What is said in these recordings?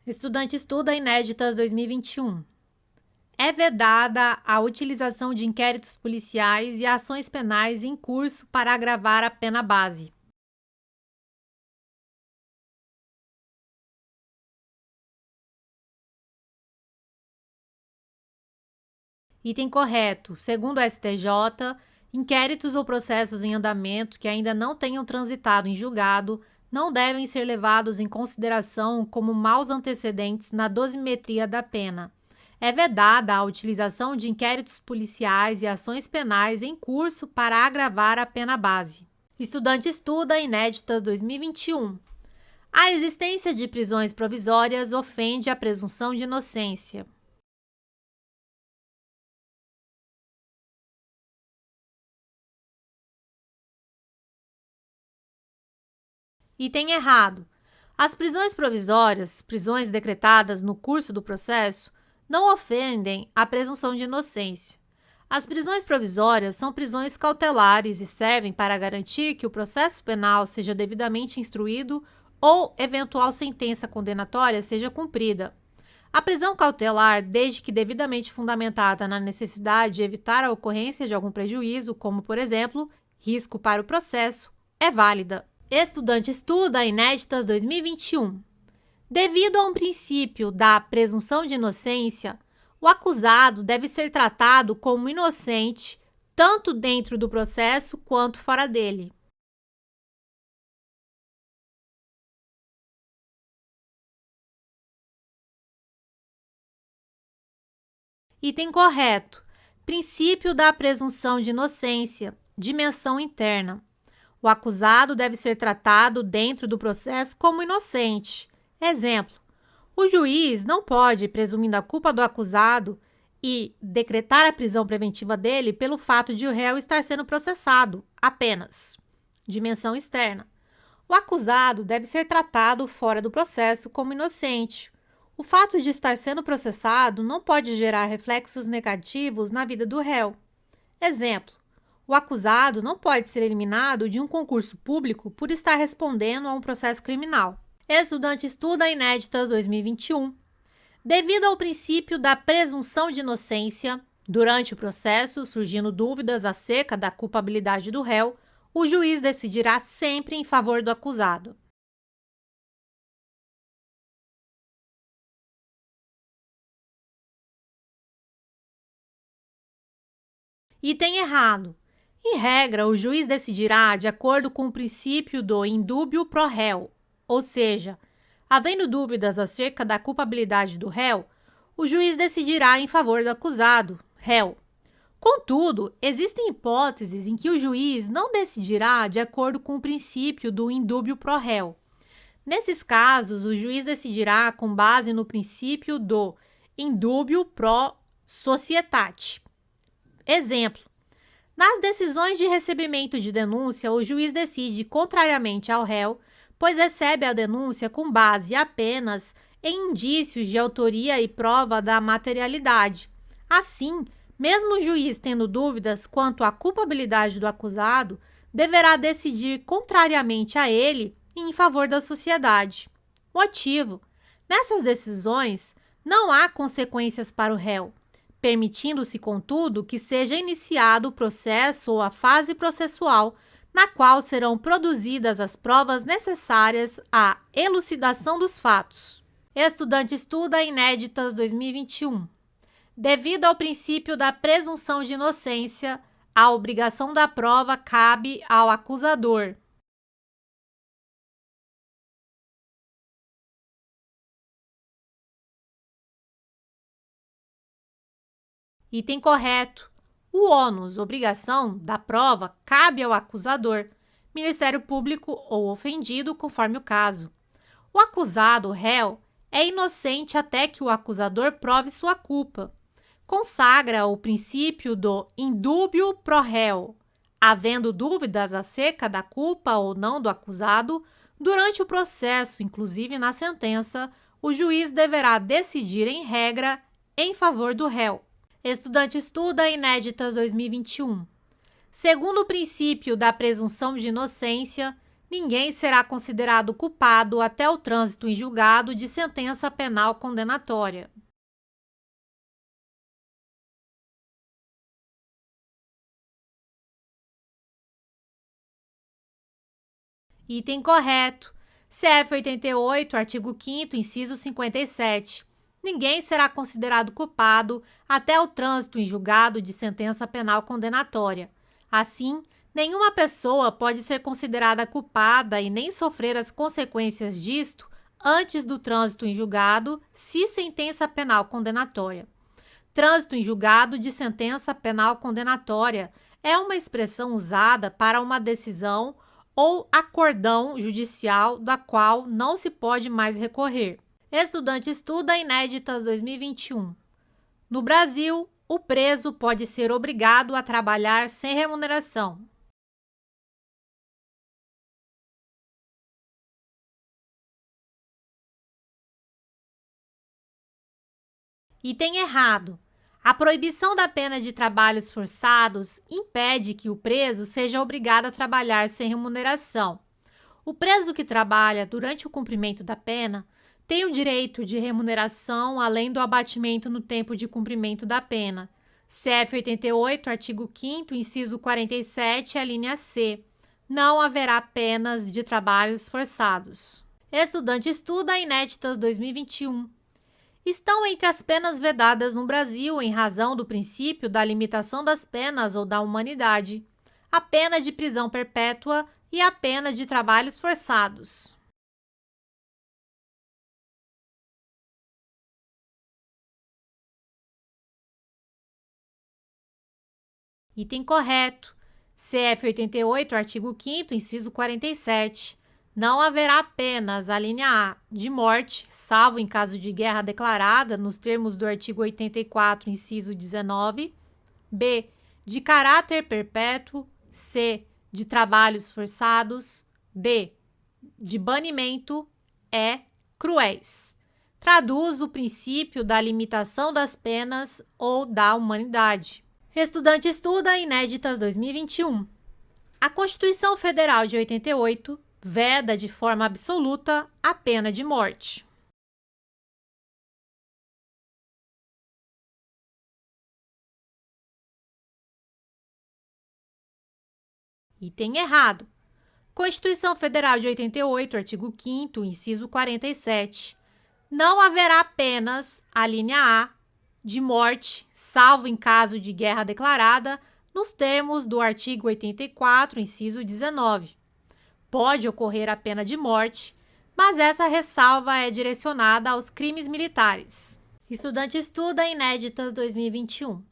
Estudante estuda Inéditas 2021. É vedada a utilização de inquéritos policiais e ações penais em curso para agravar a pena base. Item correto. Segundo o STJ, inquéritos ou processos em andamento que ainda não tenham transitado em julgado não devem ser levados em consideração como maus antecedentes na dosimetria da pena. É vedada a utilização de inquéritos policiais e ações penais em curso para agravar a pena base. Estudante estuda Inéditas 2021. A existência de prisões provisórias ofende a presunção de inocência. Item errado. As prisões provisórias, prisões decretadas no curso do processo, não ofendem a presunção de inocência. As prisões provisórias são prisões cautelares e servem para garantir que o processo penal seja devidamente instruído ou eventual sentença condenatória seja cumprida. A prisão cautelar, desde que devidamente fundamentada na necessidade de evitar a ocorrência de algum prejuízo, como, por exemplo, risco para o processo, é válida. Estudante estuda Inéditas 2021. Devido a um princípio da presunção de inocência, o acusado deve ser tratado como inocente tanto dentro do processo quanto fora dele. Item correto. Princípio da presunção de inocência, dimensão interna. O acusado deve ser tratado dentro do processo como inocente. Exemplo: o juiz não pode, presumindo a culpa do acusado, e decretar a prisão preventiva dele pelo fato de o réu estar sendo processado, apenas. Dimensão externa. O acusado deve ser tratado fora do processo como inocente. O fato de estar sendo processado não pode gerar reflexos negativos na vida do réu. Exemplo: o acusado não pode ser eliminado de um concurso público por estar respondendo a um processo criminal. Estudante estuda Inéditas 2021. Devido ao princípio da presunção de inocência, durante o processo, surgindo dúvidas acerca da culpabilidade do réu, o juiz decidirá sempre em favor do acusado. Item errado. Em regra, o juiz decidirá de acordo com o princípio do in dubio pro réu, ou seja, havendo dúvidas acerca da culpabilidade do réu, o juiz decidirá em favor do acusado, réu. Contudo, existem hipóteses em que o juiz não decidirá de acordo com o princípio do in dubio pro réu. Nesses casos, o juiz decidirá com base no princípio do in dubio pro societate. Exemplo: nas decisões de recebimento de denúncia, o juiz decide contrariamente ao réu, pois recebe a denúncia com base apenas em indícios de autoria e prova da materialidade. Assim, mesmo o juiz tendo dúvidas quanto à culpabilidade do acusado, deverá decidir contrariamente a ele e em favor da sociedade. Motivo: nessas decisões, não há consequências para o réu, permitindo-se, contudo, que seja iniciado o processo ou a fase processual, na qual serão produzidas as provas necessárias à elucidação dos fatos. Estudante estuda Inéditas 2021. Devido ao princípio da presunção de inocência, a obrigação da prova cabe ao acusador. Item correto. O ônus, obrigação, da prova cabe ao acusador, Ministério Público ou ofendido, conforme o caso. O acusado, o réu, é inocente até que o acusador prove sua culpa. Consagra o princípio do in dubio pro réu. Havendo dúvidas acerca da culpa ou não do acusado, durante o processo, inclusive na sentença, o juiz deverá decidir, em regra, em favor do réu. Estudante estuda Inéditas 2021. Segundo o princípio da presunção de inocência, ninguém será considerado culpado até o trânsito em julgado de sentença penal condenatória. Item correto. CF 88, artigo 5º, inciso 57. Ninguém será considerado culpado até o trânsito em julgado de sentença penal condenatória. Assim, nenhuma pessoa pode ser considerada culpada e nem sofrer as consequências disto antes do trânsito em julgado, se sentença penal condenatória. Trânsito em julgado de sentença penal condenatória é uma expressão usada para uma decisão ou acordão judicial da qual não se pode mais recorrer. Estudante estuda inéditas 2021. No Brasil, o preso pode ser obrigado a trabalhar sem remuneração. Item errado. A proibição da pena de trabalhos forçados impede que o preso seja obrigado a trabalhar sem remuneração. O preso que trabalha durante o cumprimento da pena tem o direito de remuneração além do abatimento no tempo de cumprimento da pena. CF 88, artigo 5º, inciso 47, a linha C. Não haverá penas de trabalhos forçados. Estudante estuda inéditas 2021. Estão entre as penas vedadas no Brasil em razão do princípio da limitação das penas ou da humanidade, a pena de prisão perpétua e a pena de trabalhos forçados. Item correto. CF 88, artigo 5º, inciso 47. Não haverá penas, a linha A, de morte, salvo em caso de guerra declarada, nos termos do artigo 84, inciso 19. B, de caráter perpétuo. C, de trabalhos forçados. D, de banimento. E, cruéis. Traduz o princípio da limitação das penas ou da humanidade. Estudante estuda inéditas 2021. A Constituição Federal de 88 veda de forma absoluta a pena de morte. Item errado. Constituição Federal de 88, artigo 5º, inciso 47. Não haverá penas, a linha A, de morte, salvo em caso de guerra declarada, nos termos do artigo 84, inciso 19. Pode ocorrer a pena de morte, mas essa ressalva é direcionada aos crimes militares. Estudante estuda inéditas 2021.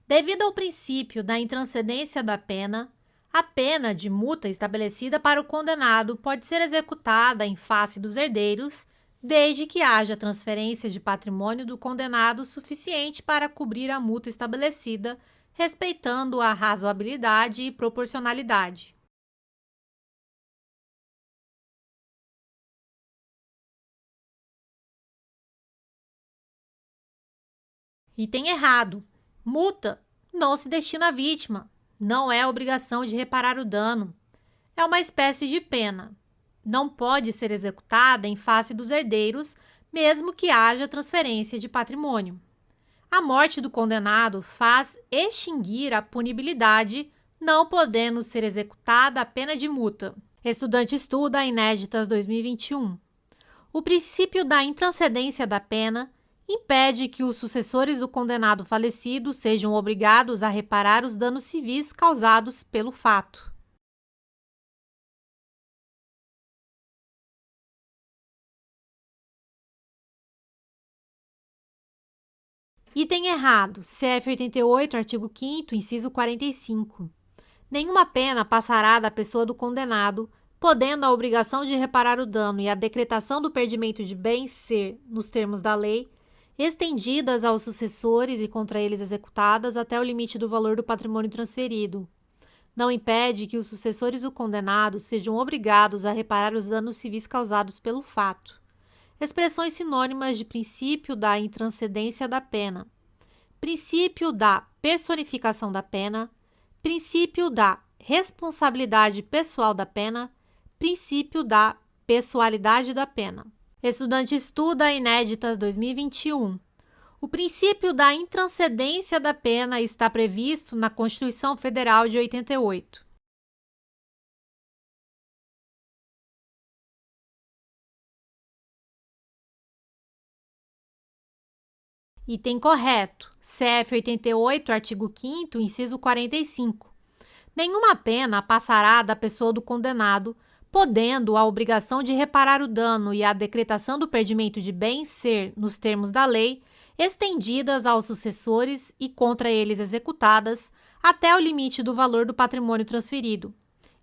Devido ao princípio da intranscendência da pena, a pena de multa estabelecida para o condenado pode ser executada em face dos herdeiros, desde que haja transferência de patrimônio do condenado suficiente para cobrir a multa estabelecida, respeitando a razoabilidade e proporcionalidade. Item errado. Multa não se destina à vítima, não é obrigação de reparar o dano. É uma espécie de pena. Não pode ser executada em face dos herdeiros, mesmo que haja transferência de patrimônio. A morte do condenado faz extinguir a punibilidade, não podendo ser executada a pena de multa. Estudante estuda inéditas 2021. O princípio da intranscendência da pena impede que os sucessores do condenado falecido sejam obrigados a reparar os danos civis causados pelo fato. Item errado. CF 88, artigo 5º, inciso 45. Nenhuma pena passará da pessoa do condenado, podendo a obrigação de reparar o dano e a decretação do perdimento de bens ser, nos termos da lei, estendidas aos sucessores e contra eles executadas até o limite do valor do patrimônio transferido. Não impede que os sucessores do condenado sejam obrigados a reparar os danos civis causados pelo fato. Expressões sinônimas de princípio da intranscendência da pena, princípio da personificação da pena, princípio da responsabilidade pessoal da pena, princípio da pessoalidade da pena. Estudante estuda Inéditas 2021. O princípio da intranscendência da pena está previsto na Constituição Federal de 88. Item correto. CF 88, artigo 5º, inciso 45. Nenhuma pena passará da pessoa do condenado, podendo a obrigação de reparar o dano e a decretação do perdimento de bens ser, nos termos da lei, estendidas aos sucessores e contra eles executadas até o limite do valor do patrimônio transferido.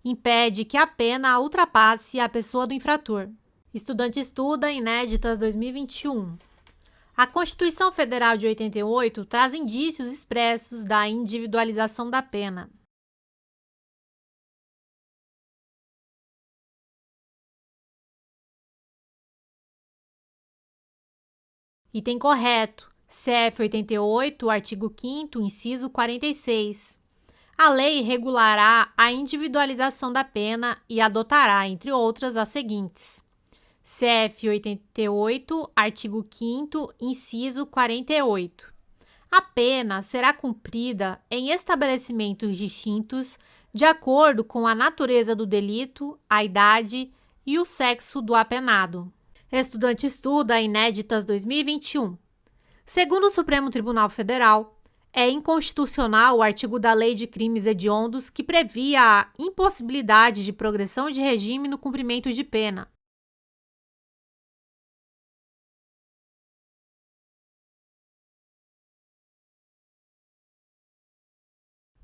Impede que a pena ultrapasse a pessoa do infrator. Estudante estuda Inéditas 2021. A Constituição Federal de 88 traz indícios expressos da individualização da pena. Item correto. CF 88, artigo 5º, inciso 46. A lei regulará a individualização da pena e adotará, entre outras, as seguintes: CF 88, artigo 5º, inciso 48. A pena será cumprida em estabelecimentos distintos de acordo com a natureza do delito, a idade e o sexo do apenado. Estudante estuda Inéditas 2021. Segundo o Supremo Tribunal Federal, é inconstitucional o artigo da Lei de Crimes Hediondos que previa a impossibilidade de progressão de regime no cumprimento de pena.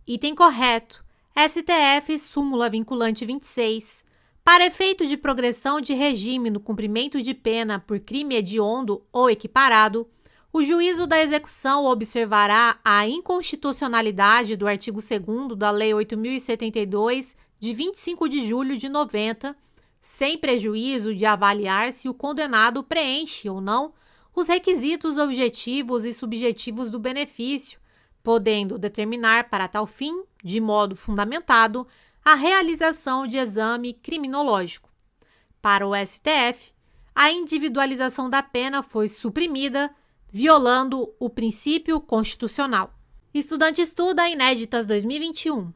Item correto. STF, súmula vinculante 26. Para efeito de progressão de regime no cumprimento de pena por crime hediondo ou equiparado, o juízo da execução observará a inconstitucionalidade do artigo 2º da Lei 8.072, de 25 de julho de 90, sem prejuízo de avaliar se o condenado preenche ou não os requisitos objetivos e subjetivos do benefício, podendo determinar para tal fim, de modo fundamentado, a realização de exame criminológico. Para o STF, a individualização da pena foi suprimida, violando o princípio constitucional. Estudante estuda Inéditas 2021.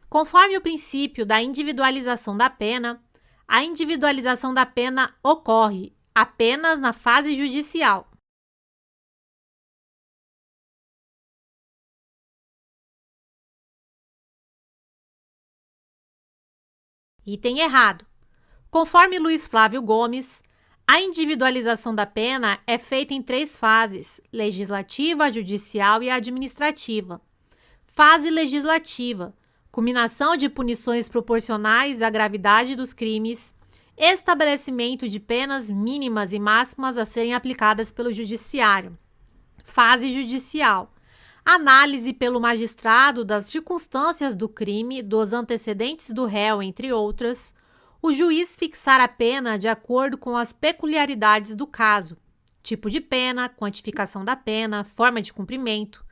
Conforme o princípio da individualização da pena, a individualização da pena ocorre apenas na fase judicial. Item errado. Conforme Luiz Flávio Gomes, a individualização da pena é feita em 3 fases: legislativa, judicial e administrativa. Fase legislativa: culminação de punições proporcionais à gravidade dos crimes, estabelecimento de penas mínimas e máximas a serem aplicadas pelo judiciário. Fase judicial: análise pelo magistrado das circunstâncias do crime, dos antecedentes do réu, entre outras. O juiz fixar a pena de acordo com as peculiaridades do caso: tipo de pena, quantificação da pena, forma de cumprimento.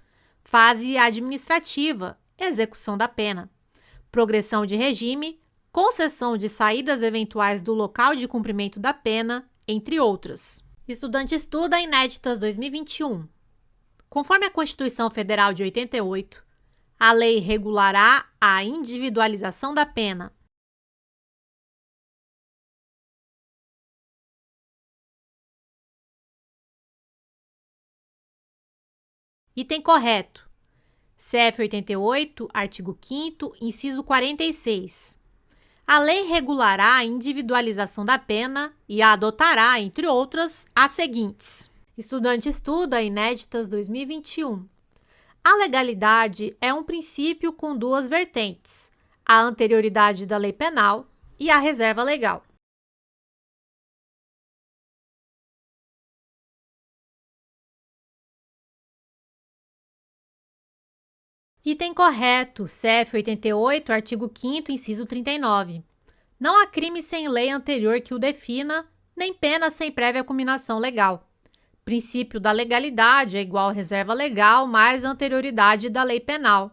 Fase administrativa: execução da pena. Progressão de regime, concessão de saídas eventuais do local de cumprimento da pena, entre outras. Estudante estuda Inéditas 2021. Conforme a Constituição Federal de 88, a lei regulará a individualização da pena. Item correto. CF 88, artigo 5º, inciso 46. A lei regulará a individualização da pena e a adotará, entre outras, as seguintes. Estudante estuda Inéditas 2021. A legalidade é um princípio com 2 vertentes: a anterioridade da lei penal e a reserva legal. Item correto. CF 88, artigo 5º, inciso 39. Não há crime sem lei anterior que o defina, nem pena sem prévia culminação legal. Princípio da legalidade é igual a reserva legal mais anterioridade da lei penal.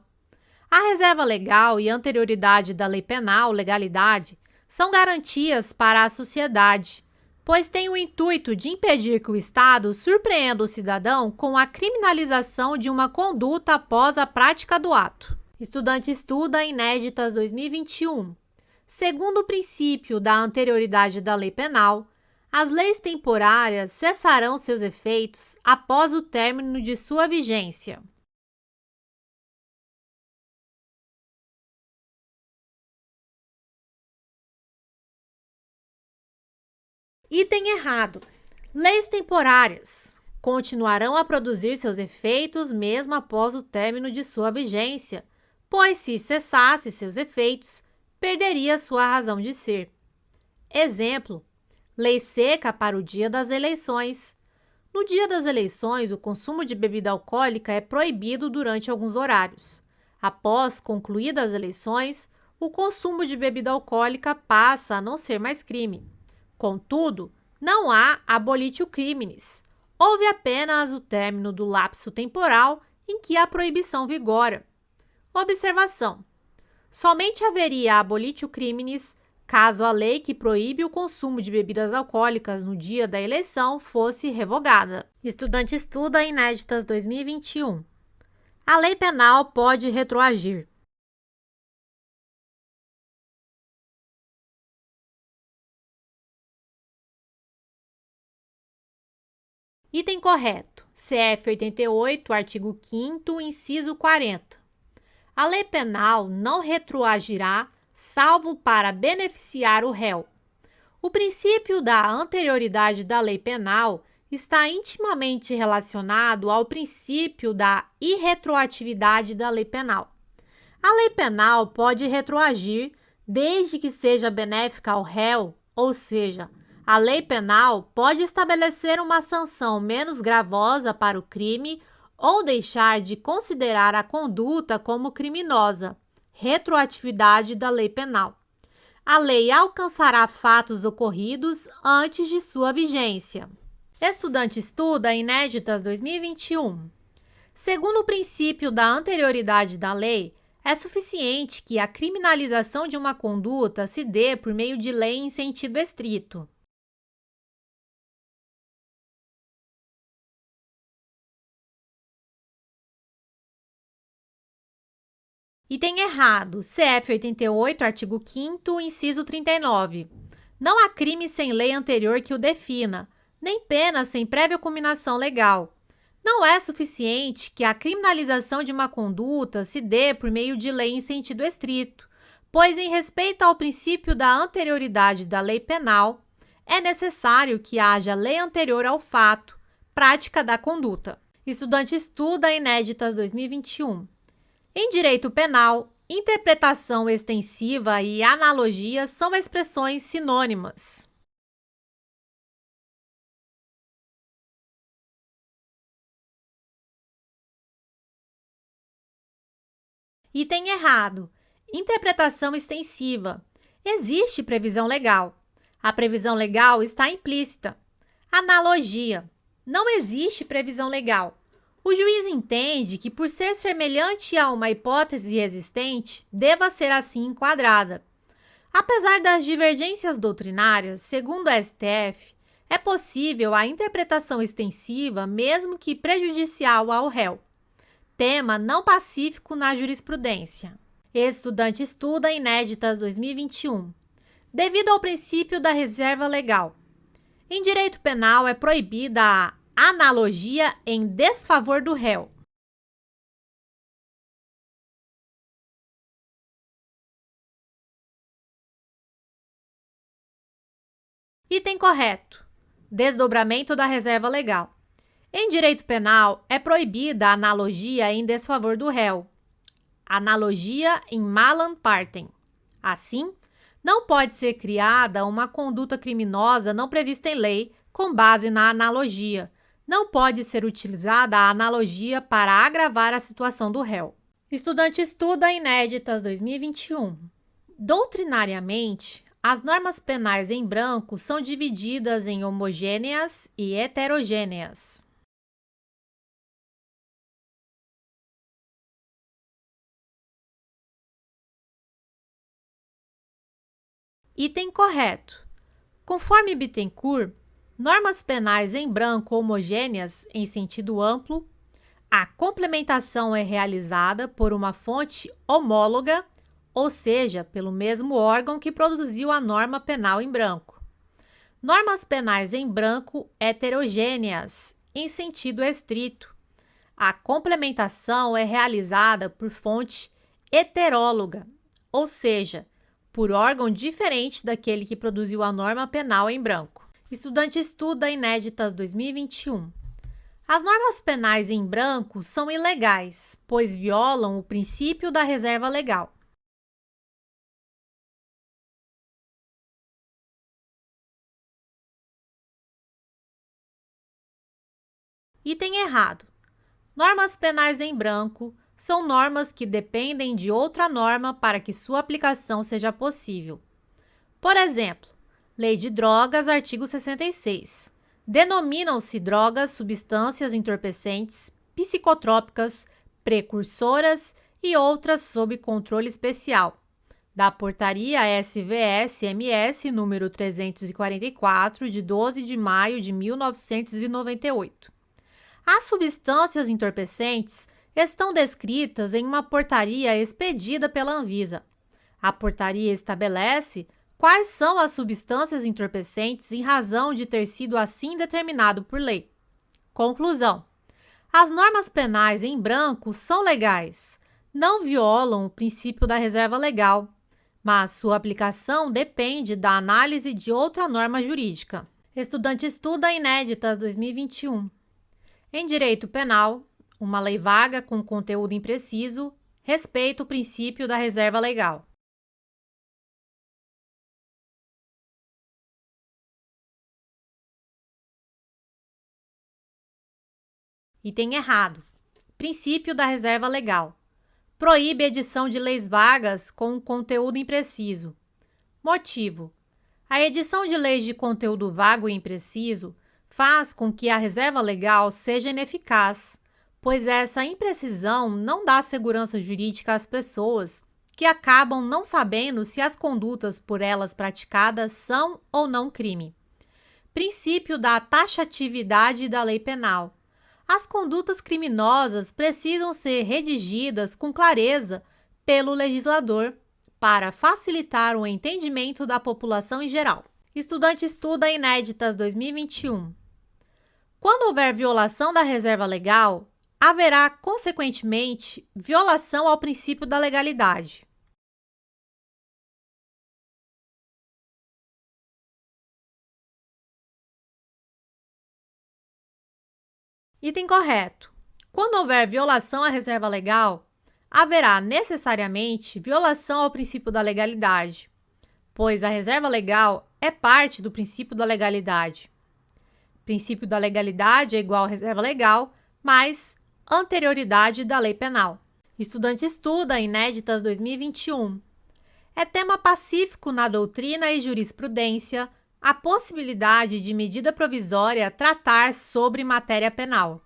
A reserva legal e anterioridade da lei penal, legalidade, são garantias para a sociedade, pois têm o intuito de impedir que o Estado surpreenda o cidadão com a criminalização de uma conduta após a prática do ato. Estudante estuda Inéditas 2021. Segundo o princípio da anterioridade da lei penal, as leis temporárias cessarão seus efeitos após o término de sua vigência. Item errado. Leis temporárias continuarão a produzir seus efeitos mesmo após o término de sua vigência, pois se cessasse seus efeitos, perderia sua razão de ser. Exemplo: lei seca para o dia das eleições. No dia das eleições, o consumo de bebida alcoólica é proibido durante alguns horários. Após concluídas as eleições, o consumo de bebida alcoólica passa a não ser mais crime. Contudo, não há abolitio criminis. Houve apenas o término do lapso temporal em que a proibição vigora. Observação: somente haveria abolitio criminis caso a lei que proíbe o consumo de bebidas alcoólicas no dia da eleição fosse revogada. Estudante estuda Inéditas 2021. A lei penal pode retroagir. Item correto. CF 88, artigo 5º, inciso 40. A lei penal não retroagirá, salvo para beneficiar o réu. O princípio da anterioridade da lei penal está intimamente relacionado ao princípio da irretroatividade da lei penal. A lei penal pode retroagir desde que seja benéfica ao réu, ou seja, a lei penal pode estabelecer uma sanção menos gravosa para o crime ou deixar de considerar a conduta como criminosa. Retroatividade da lei penal. A lei alcançará fatos ocorridos antes de sua vigência. Estudante estuda Inéditas 2021. Segundo o princípio da anterioridade da lei, é suficiente que a criminalização de uma conduta se dê por meio de lei em sentido estrito. Item errado. CF 88, artigo 5º, inciso 39. Não há crime sem lei anterior que o defina, nem pena sem prévia culminação legal. Não é suficiente que a criminalização de uma conduta se dê por meio de lei em sentido estrito, pois, em respeito ao princípio da anterioridade da lei penal, é necessário que haja lei anterior ao fato, prática da conduta. Estudante estuda Inéditas 2021. Em direito penal, interpretação extensiva e analogia são expressões sinônimas. Item errado. Interpretação extensiva. Existe previsão legal. A previsão legal está implícita. Analogia. Não existe previsão legal. O juiz entende que, por ser semelhante a uma hipótese existente, deva ser assim enquadrada. Apesar das divergências doutrinárias, segundo a STF, é possível a interpretação extensiva, mesmo que prejudicial ao réu. Tema não pacífico na jurisprudência. Estudante estuda Inéditas 2021. Devido ao princípio da reserva legal. Em direito penal é proibida a analogia em desfavor do réu. Item correto. Desdobramento da reserva legal. Em direito penal, é proibida a analogia em desfavor do réu. Analogia em malam partem. Assim, não pode ser criada uma conduta criminosa não prevista em lei com base na analogia. Não pode ser utilizada a analogia para agravar a situação do réu. Estudante estuda Inéditas 2021. Doutrinariamente, as normas penais em branco são divididas em homogêneas e heterogêneas. Item correto. Conforme Bittencourt, normas penais em branco homogêneas em sentido amplo, a complementação é realizada por uma fonte homóloga, ou seja, pelo mesmo órgão que produziu a norma penal em branco. Normas penais em branco heterogêneas, em sentido estrito. A complementação é realizada por fonte heteróloga, ou seja, por órgão diferente daquele que produziu a norma penal em branco. Estudante estuda Inéditas 2021. As normas penais em branco são ilegais, pois violam o princípio da reserva legal. Item errado. Normas penais em branco são normas que dependem de outra norma para que sua aplicação seja possível. Por exemplo, Lei de Drogas, artigo 66. Denominam-se drogas substâncias entorpecentes, psicotrópicas, precursoras e outras sob controle especial, da Portaria SVS-MS número 344, de 12 de maio de 1998. As substâncias entorpecentes estão descritas em uma portaria expedida pela Anvisa. A portaria estabelece quais são as substâncias entorpecentes em razão de ter sido assim determinado por lei. Conclusão: as normas penais em branco são legais, não violam o princípio da reserva legal, mas sua aplicação depende da análise de outra norma jurídica. Estudante estuda Inéditas 2021. Em direito penal, uma lei vaga com conteúdo impreciso respeita o princípio da reserva legal. Item errado. Princípio da reserva legal. Proíbe edição de leis vagas com conteúdo impreciso. Motivo: a edição de leis de conteúdo vago e impreciso faz com que a reserva legal seja ineficaz, pois essa imprecisão não dá segurança jurídica às pessoas, que acabam não sabendo se as condutas por elas praticadas são ou não crime. Princípio da taxatividade da lei penal. As condutas criminosas precisam ser redigidas com clareza pelo legislador para facilitar o entendimento da população em geral. Estudante estuda Inéditas 2021. Quando houver violação da reserva legal, haverá, consequentemente, violação ao princípio da legalidade. Item correto. Quando houver violação à reserva legal, haverá necessariamente violação ao princípio da legalidade, pois a reserva legal é parte do princípio da legalidade. Princípio da legalidade é igual a reserva legal, mais anterioridade da lei penal. Estudante estuda Inéditas 2021. É tema pacífico na doutrina e jurisprudência a possibilidade de medida provisória tratar sobre matéria penal.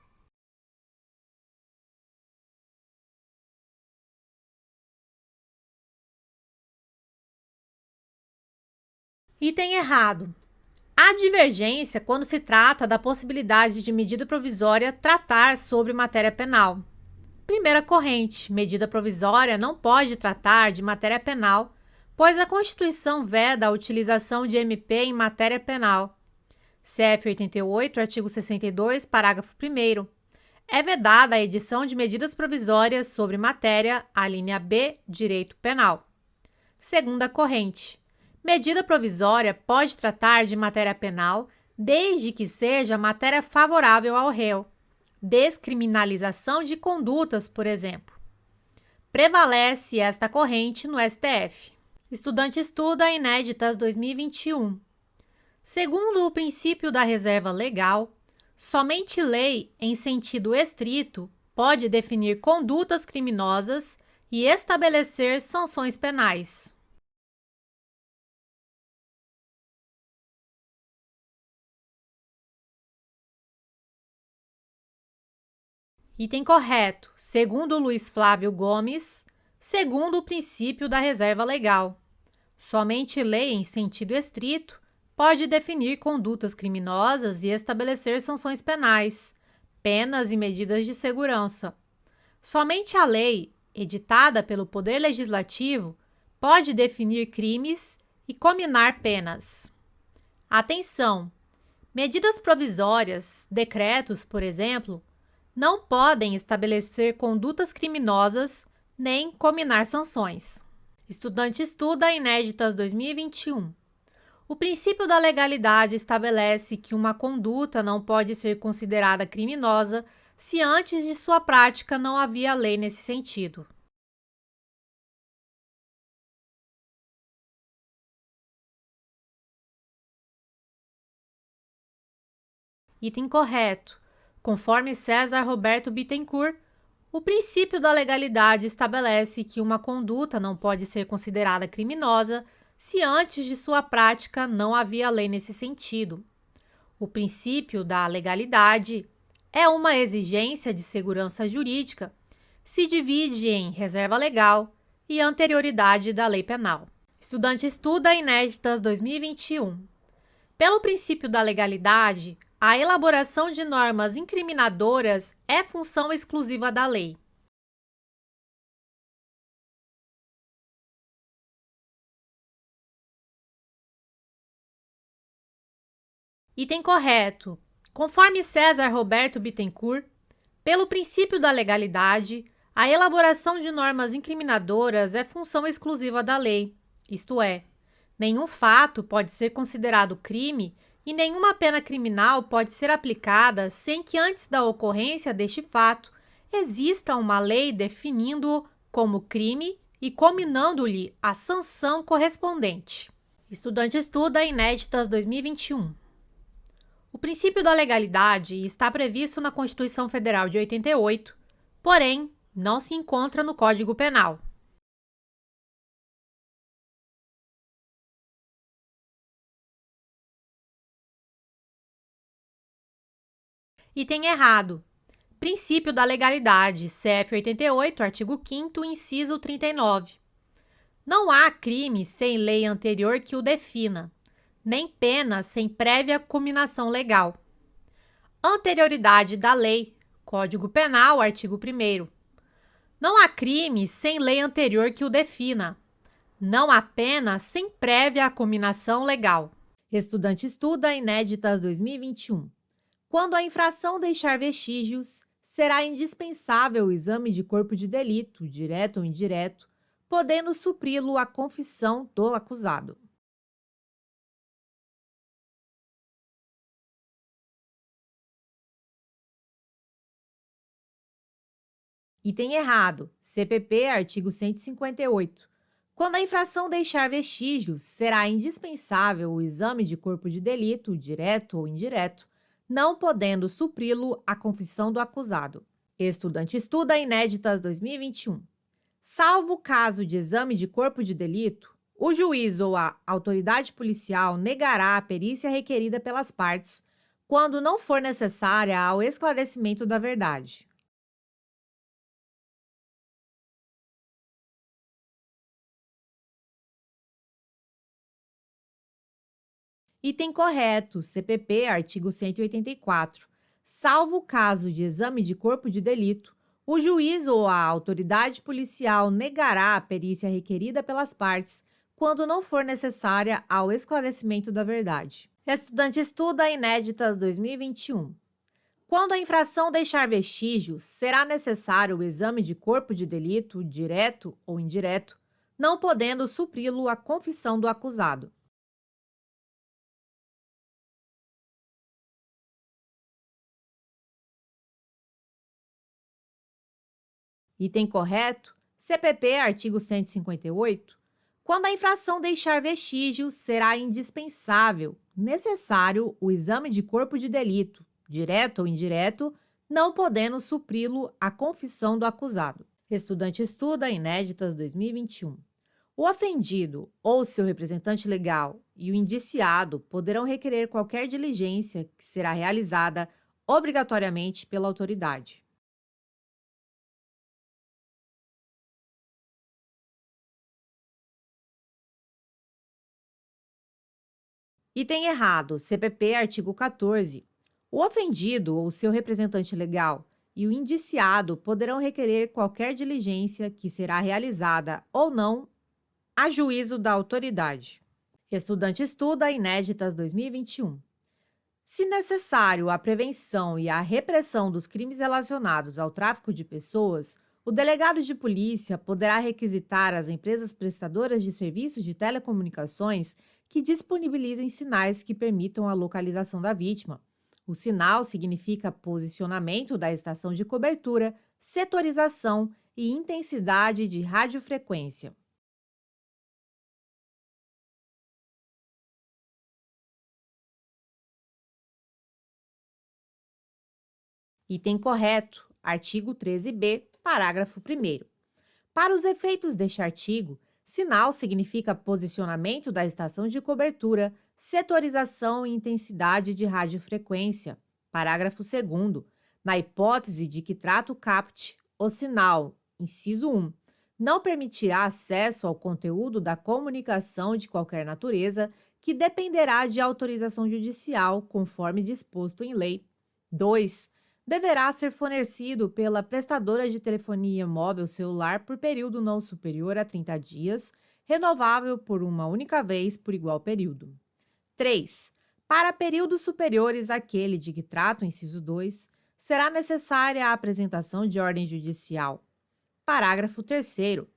Item errado. Há divergência quando se trata da possibilidade de medida provisória tratar sobre matéria penal. Primeira corrente: medida provisória não pode tratar de matéria penal, pois a Constituição veda a utilização de MP em matéria penal. CF 88, artigo 62, parágrafo 1º. É vedada a edição de medidas provisórias sobre matéria, a linha B, direito penal. Segunda corrente: medida provisória pode tratar de matéria penal desde que seja matéria favorável ao réu. Descriminalização de condutas, por exemplo. Prevalece esta corrente no STF. Estudante estuda Inéditas 2021. Segundo o princípio da reserva legal, somente lei em sentido estrito pode definir condutas criminosas e estabelecer sanções penais. Item correto, segundo Luiz Flávio Gomes, segundo o princípio da reserva legal. Somente lei em sentido estrito pode definir condutas criminosas e estabelecer sanções penais, penas e medidas de segurança. Somente a lei, editada pelo Poder Legislativo, pode definir crimes e cominar penas. Atenção! Medidas provisórias, decretos, por exemplo, não podem estabelecer condutas criminosas nem cominar sanções. Estudante estuda Inéditas 2021. O princípio da legalidade estabelece que uma conduta não pode ser considerada criminosa se antes de sua prática não havia lei nesse sentido. Item correto. Conforme César Roberto Bittencourt, o princípio da legalidade estabelece que uma conduta não pode ser considerada criminosa se antes de sua prática não havia lei nesse sentido. O princípio da legalidade é uma exigência de segurança jurídica, se divide em reserva legal e anterioridade da lei penal. Estudante estuda Inéditas 2021. Pelo princípio da legalidade, a elaboração de normas incriminadoras é função exclusiva da lei. Item correto. Conforme César Roberto Bittencourt, pelo princípio da legalidade, a elaboração de normas incriminadoras é função exclusiva da lei, isto é, nenhum fato pode ser considerado crime e nenhuma pena criminal pode ser aplicada sem que antes da ocorrência deste fato exista uma lei definindo-o como crime e cominando-lhe a sanção correspondente. Estudante estuda Inéditas 2021. O princípio da legalidade está previsto na Constituição Federal de 88, porém, não se encontra no Código Penal. Item errado. Princípio da legalidade, CF 88, artigo 5º, inciso 39. Não há crime sem lei anterior que o defina, nem pena sem prévia cominação legal. Anterioridade da lei, Código Penal, artigo 1º. Não há crime sem lei anterior que o defina. Não há pena sem prévia cominação legal. Estudante estuda Inéditas 2021. Quando a infração deixar vestígios, será indispensável o exame de corpo de delito, direto ou indireto, podendo supri-lo a confissão do acusado. Item errado. CPP, artigo 158. Quando a infração deixar vestígios, será indispensável o exame de corpo de delito, direto ou indireto, não podendo supri-lo a confissão do acusado. Estudante estuda Inéditas 2021. Salvo o caso de exame de corpo de delito, o juiz ou a autoridade policial negará a perícia requerida pelas partes, quando não for necessária ao esclarecimento da verdade. Item correto, CPP, artigo 184. Salvo o caso de exame de corpo de delito, o juiz ou a autoridade policial negará a perícia requerida pelas partes quando não for necessária ao esclarecimento da verdade. Estudante estuda Inéditas 2021. Quando a infração deixar vestígios, será necessário o exame de corpo de delito, direto ou indireto, não podendo supri-lo a confissão do acusado. Item correto, CPP, artigo 158. Quando a infração deixar vestígios, será indispensável, necessário o exame de corpo de delito, direto ou indireto, não podendo supri-lo a confissão do acusado. Estudante estuda Inéditas 2021. O ofendido ou seu representante legal e o indiciado poderão requerer qualquer diligência que será realizada obrigatoriamente pela autoridade. Item errado, CPP, artigo 14. O ofendido ou seu representante legal e o indiciado poderão requerer qualquer diligência que será realizada ou não a juízo da autoridade. Estudante estuda Inéditas 2021. Se necessário a prevenção e a repressão dos crimes relacionados ao tráfico de pessoas, o delegado de polícia poderá requisitar às empresas prestadoras de serviços de telecomunicações que disponibilizem sinais que permitam a localização da vítima. O sinal significa posicionamento da estação de cobertura, setorização e intensidade de radiofrequência. Item correto, artigo 13b, parágrafo 1º. Para os efeitos deste artigo, sinal significa posicionamento da estação de cobertura, setorização e intensidade de radiofrequência. Parágrafo 2º. Na hipótese de que trata o CAPT, o sinal, inciso 1, não permitirá acesso ao conteúdo da comunicação de qualquer natureza que dependerá de autorização judicial, conforme disposto em lei. 2. Deverá ser fornecido pela prestadora de telefonia móvel celular por período não superior a 30 dias, renovável por uma única vez por igual período. 3. Para períodos superiores àquele de que trata o inciso 2, será necessária a apresentação de ordem judicial. Parágrafo 3º.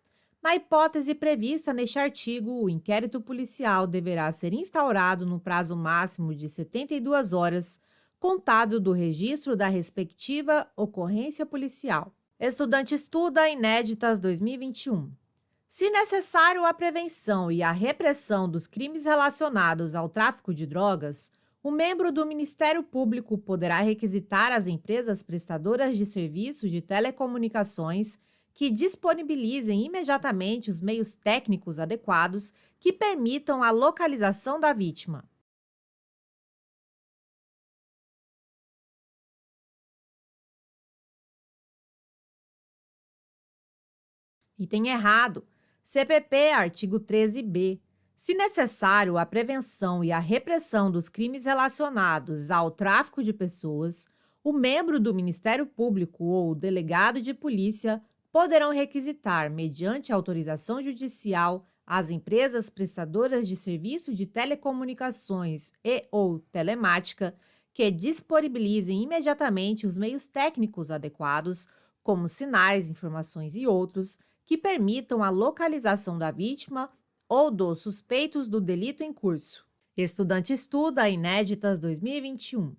Na hipótese prevista neste artigo, o inquérito policial deverá ser instaurado no prazo máximo de 72 horas, contado do registro da respectiva ocorrência policial. Estudante estuda Inéditas 2021. Se necessário a prevenção e a repressão dos crimes relacionados ao tráfico de drogas, o membro do Ministério Público poderá requisitar às empresas prestadoras de serviço de telecomunicações que disponibilizem imediatamente os meios técnicos adequados que permitam a localização da vítima. Item errado. CPP, artigo 13b. Se necessário a prevenção e a repressão dos crimes relacionados ao tráfico de pessoas, o membro do Ministério Público ou o delegado de polícia poderão requisitar, mediante autorização judicial, às empresas prestadoras de serviço de telecomunicações e/ou telemática que disponibilizem imediatamente os meios técnicos adequados, como sinais, informações e outros, que permitam a localização da vítima ou dos suspeitos do delito em curso. Estudante estuda Inéditas 2021.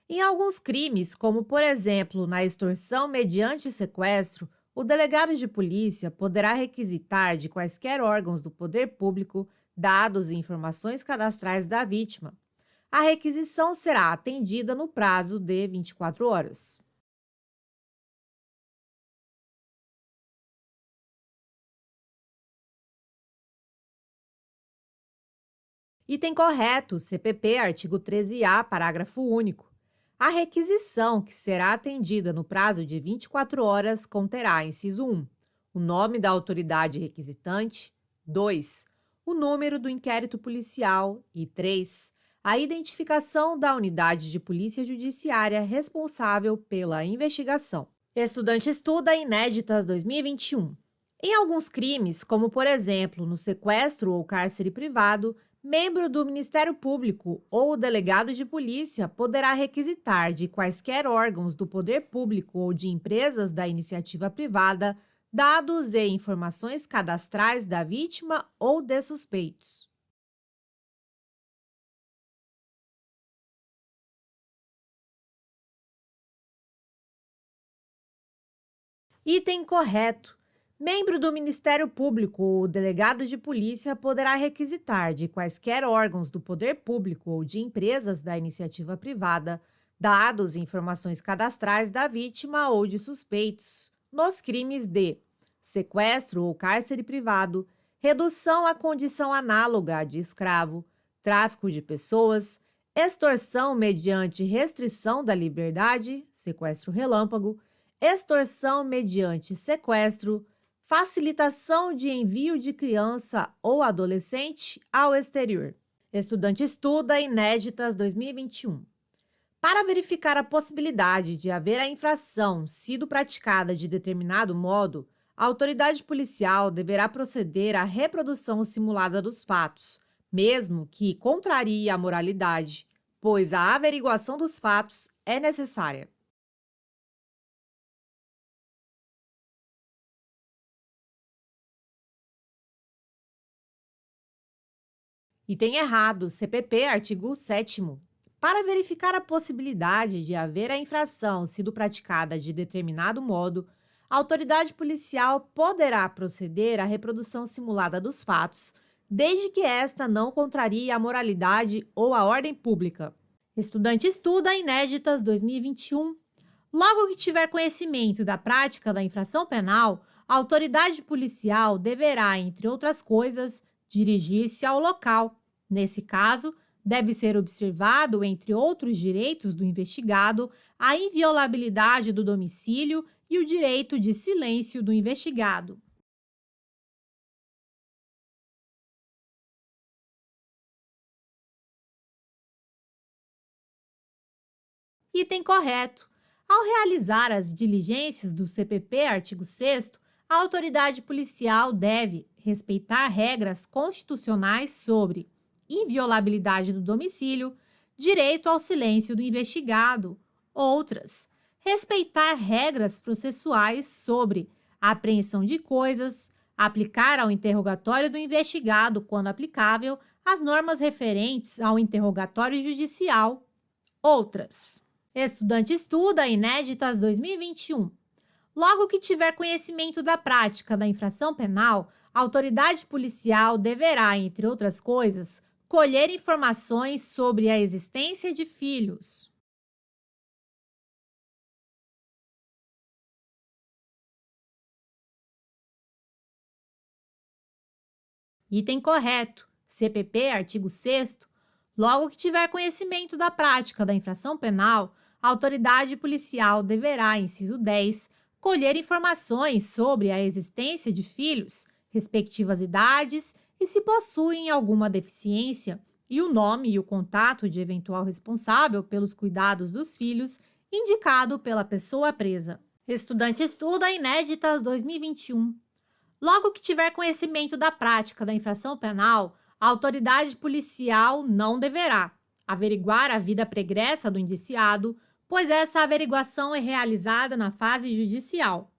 Em alguns crimes, como por exemplo na extorsão mediante sequestro, o delegado de polícia poderá requisitar de quaisquer órgãos do poder público dados e informações cadastrais da vítima. A requisição será atendida no prazo de 24 horas. Item correto, CPP, artigo 13A, parágrafo único. A requisição, que será atendida no prazo de 24 horas, conterá, inciso 1, o nome da autoridade requisitante, 2, o número do inquérito policial e 3, a identificação da unidade de polícia judiciária responsável pela investigação. Estudante estuda Inéditas 2021. Em alguns crimes, como por exemplo no sequestro ou cárcere privado, membro do Ministério Público ou o delegado de polícia poderá requisitar de quaisquer órgãos do poder público ou de empresas da iniciativa privada dados e informações cadastrais da vítima ou de suspeitos. Item correto. Membro do Ministério Público ou delegado de polícia poderá requisitar de quaisquer órgãos do poder público ou de empresas da iniciativa privada dados e informações cadastrais da vítima ou de suspeitos nos crimes de sequestro ou cárcere privado, redução à condição análoga à de escravo, tráfico de pessoas, extorsão mediante restrição da liberdade, sequestro relâmpago, extorsão mediante sequestro, facilitação de envio de criança ou adolescente ao exterior. Estudante estuda Inéditas 2021. Para verificar a possibilidade de haver a infração sido praticada de determinado modo, a autoridade policial deverá proceder à reprodução simulada dos fatos, mesmo que contrarie a moralidade, pois a averiguação dos fatos é necessária. Item errado, CPP, artigo 7º. Para verificar a possibilidade de haver a infração sido praticada de determinado modo, a autoridade policial poderá proceder à reprodução simulada dos fatos, desde que esta não contrarie a moralidade ou a ordem pública. Estudante estuda Inéditas 2021. Logo que tiver conhecimento da prática da infração penal, a autoridade policial deverá, entre outras coisas, dirigir-se ao local. Nesse caso, deve ser observado, entre outros direitos do investigado, a inviolabilidade do domicílio e o direito de silêncio do investigado. Item correto. Ao realizar as diligências do CPP, artigo 6º, a autoridade policial deve respeitar regras constitucionais sobre inviolabilidade do domicílio, direito ao silêncio do investigado, outras, respeitar regras processuais sobre a apreensão de coisas, aplicar ao interrogatório do investigado, quando aplicável, as normas referentes ao interrogatório judicial, outras. Estudante estuda Inéditas 2021. Logo que tiver conhecimento da prática da infração penal, a autoridade policial deverá, entre outras coisas, colher informações sobre a existência de filhos. Item correto. CPP, artigo 6º. Logo que tiver conhecimento da prática da infração penal, a autoridade policial deverá, inciso 10, colher informações sobre a existência de filhos, respectivas idades e se possuem alguma deficiência, e o nome e o contato de eventual responsável pelos cuidados dos filhos, indicado pela pessoa presa. Estudante estuda Inéditas 2021. Logo que tiver conhecimento da prática da infração penal, a autoridade policial não deverá averiguar a vida pregressa do indiciado, pois essa averiguação é realizada na fase judicial.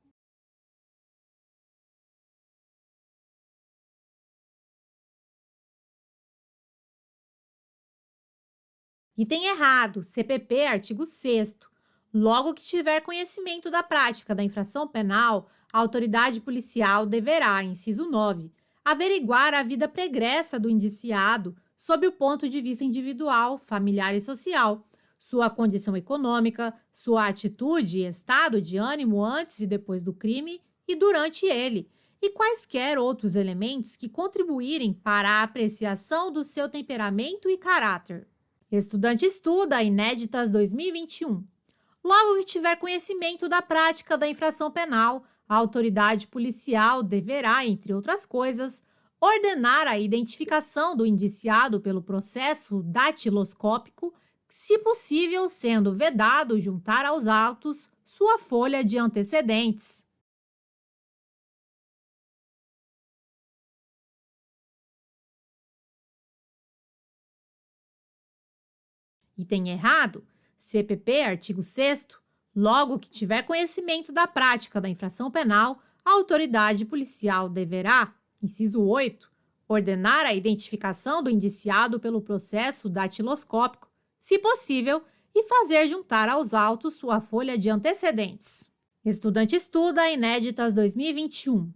Item errado, CPP, artigo 6º. Logo que tiver conhecimento da prática da infração penal, a autoridade policial deverá, inciso 9, averiguar a vida pregressa do indiciado sob o ponto de vista individual, familiar e social, sua condição econômica, sua atitude e estado de ânimo antes e depois do crime e durante ele, e quaisquer outros elementos que contribuírem para a apreciação do seu temperamento e caráter. Estudante estuda Inéditas 2021. Logo que tiver conhecimento da prática da infração penal, a autoridade policial deverá, entre outras coisas, ordenar a identificação do indiciado pelo processo datiloscópico, se possível, sendo vedado juntar aos autos sua folha de antecedentes. Item errado, CPP, artigo 6º. Logo que tiver conhecimento da prática da infração penal, a autoridade policial deverá, inciso 8, ordenar a identificação do indiciado pelo processo datiloscópico, se possível, e fazer juntar aos autos sua folha de antecedentes. Estudante estuda Inéditas 2021.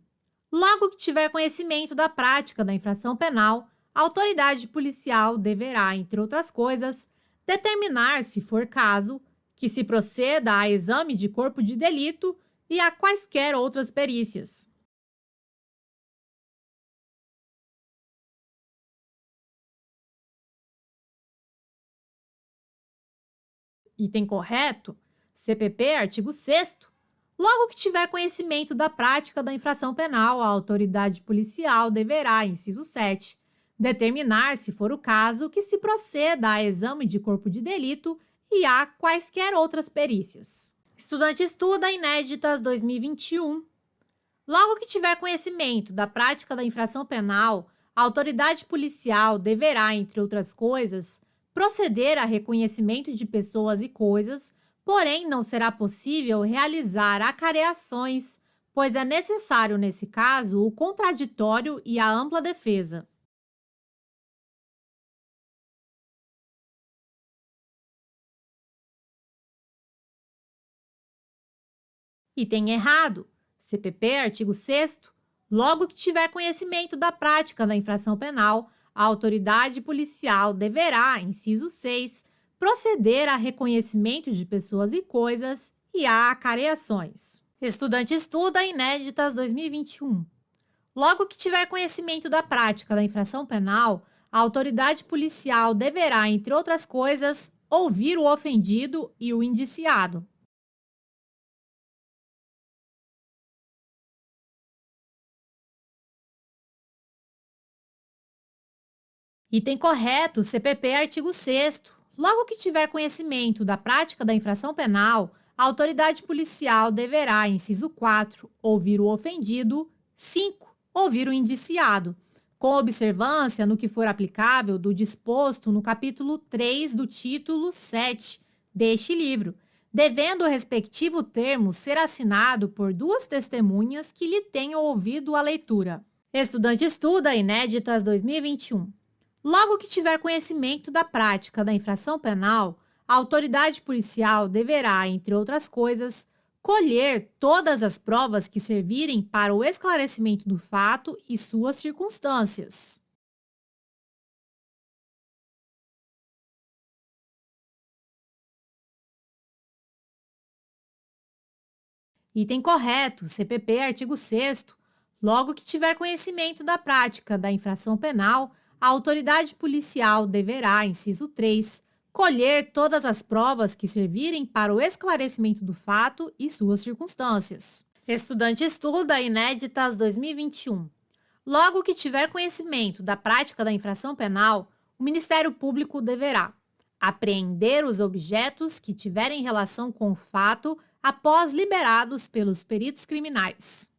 Logo que tiver conhecimento da prática da infração penal, a autoridade policial deverá, entre outras coisas, determinar, se for caso, que se proceda a exame de corpo de delito e a quaisquer outras perícias. Item correto, CPP, artigo 6º. Logo que tiver conhecimento da prática da infração penal, a autoridade policial deverá, inciso 7, Determinar, se for o caso, que se proceda a exame de corpo de delito e a quaisquer outras perícias. Estudante estuda Inéditas 2021. Logo que tiver conhecimento da prática da infração penal, a autoridade policial deverá, entre outras coisas, proceder a reconhecimento de pessoas e coisas, porém não será possível realizar acareações, pois é necessário, nesse caso, o contraditório e a ampla defesa. Item errado. CPP, artigo 6º. Logo que tiver conhecimento da prática da infração penal, a autoridade policial deverá, inciso 6, proceder a reconhecimento de pessoas e coisas e a acareações. Estudante estuda Inéditas 2021. Logo que tiver conhecimento da prática da infração penal, a autoridade policial deverá, entre outras coisas, ouvir o ofendido e o indiciado. Item correto, CPP, artigo 6º. Logo que tiver conhecimento da prática da infração penal, a autoridade policial deverá, inciso 4, ouvir o ofendido, 5, ouvir o indiciado, com observância no que for aplicável do disposto no capítulo 3 do título 7 deste livro, devendo o respectivo termo ser assinado por duas testemunhas que lhe tenham ouvido a leitura. Estudante estuda Inéditas 2021. Logo que tiver conhecimento da prática da infração penal, a autoridade policial deverá, entre outras coisas, colher todas as provas que servirem para o esclarecimento do fato e suas circunstâncias. Item correto, CPP, artigo 6º. Logo que tiver conhecimento da prática da infração penal, a autoridade policial deverá, inciso 3, colher todas as provas que servirem para o esclarecimento do fato e suas circunstâncias. Estudante estuda Inéditas 2021. Logo que tiver conhecimento da prática da infração penal, o Ministério Público deverá apreender os objetos que tiverem relação com o fato após liberados pelos peritos criminais.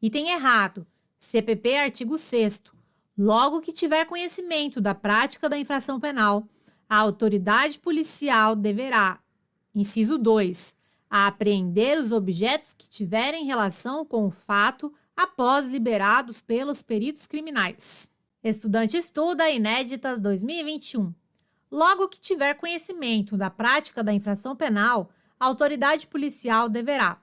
Item errado. CPP, artigo 6º. Logo que tiver conhecimento da prática da infração penal, a autoridade policial deverá, inciso 2, apreender os objetos que tiverem relação com o fato após liberados pelos peritos criminais. Estudante estuda Inéditas 2021. Logo que tiver conhecimento da prática da infração penal, a autoridade policial deverá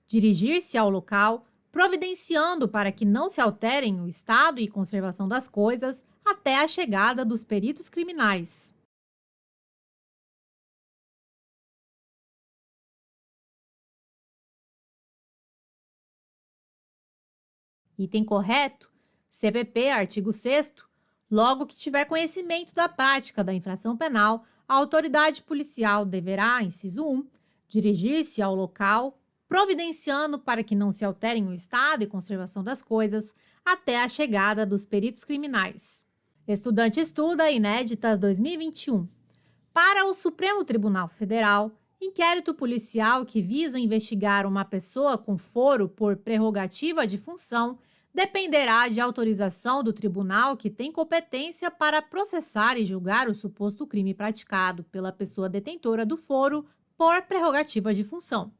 dirigir-se ao local, providenciando para que não se alterem o estado e conservação das coisas até a chegada dos peritos criminais. Item correto, CPP, artigo 6º. Logo que tiver conhecimento da prática da infração penal, a autoridade policial deverá, inciso 1, dirigir-se ao local, providenciando para que não se alterem o estado e conservação das coisas até a chegada dos peritos criminais. Estudante estuda Inéditas 2021. Para o Supremo Tribunal Federal, inquérito policial que visa investigar uma pessoa com foro por prerrogativa de função dependerá de autorização do tribunal que tem competência para processar e julgar o suposto crime praticado pela pessoa detentora do foro por prerrogativa de função.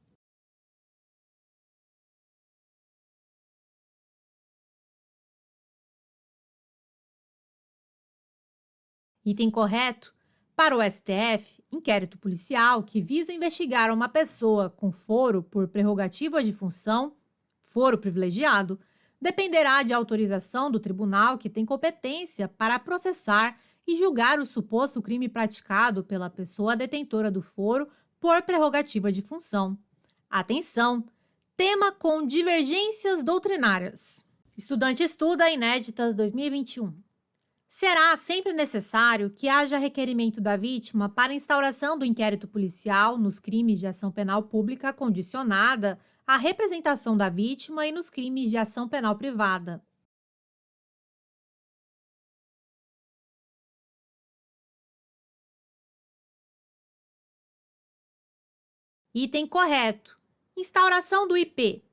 Item correto. Para o STF, inquérito policial que visa investigar uma pessoa com foro por prerrogativa de função, foro privilegiado, dependerá de autorização do tribunal que tem competência para processar e julgar o suposto crime praticado pela pessoa detentora do foro por prerrogativa de função. Atenção! Tema com divergências doutrinárias. Estudante estuda Inéditas 2021. Será sempre necessário que haja requerimento da vítima para instauração do inquérito policial nos crimes de ação penal pública condicionada à representação da vítima e nos crimes de ação penal privada. Item correto. Instauração do IP.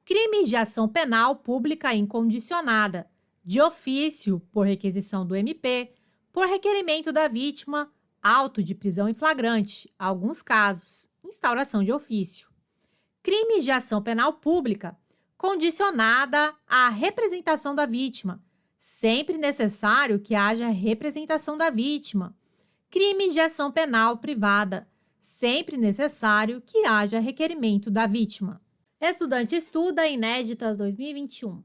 Crimes de ação penal pública incondicionada, de ofício, por requisição do MP, por requerimento da vítima, auto de prisão em flagrante, alguns casos, instauração de ofício. Crimes de ação penal pública, condicionada à representação da vítima, sempre necessário que haja representação da vítima. Crimes de ação penal privada, sempre necessário que haja requerimento da vítima. Estudante estuda Inéditas 2021.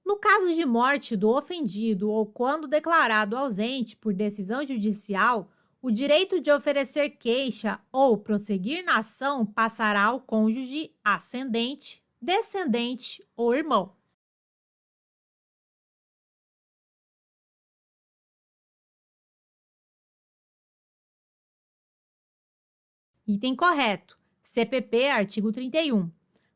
No caso de morte do ofendido ou quando declarado ausente por decisão judicial, o direito de oferecer queixa ou prosseguir na ação passará ao cônjuge ascendente, descendente ou irmão. Item correto. CPP, artigo 31.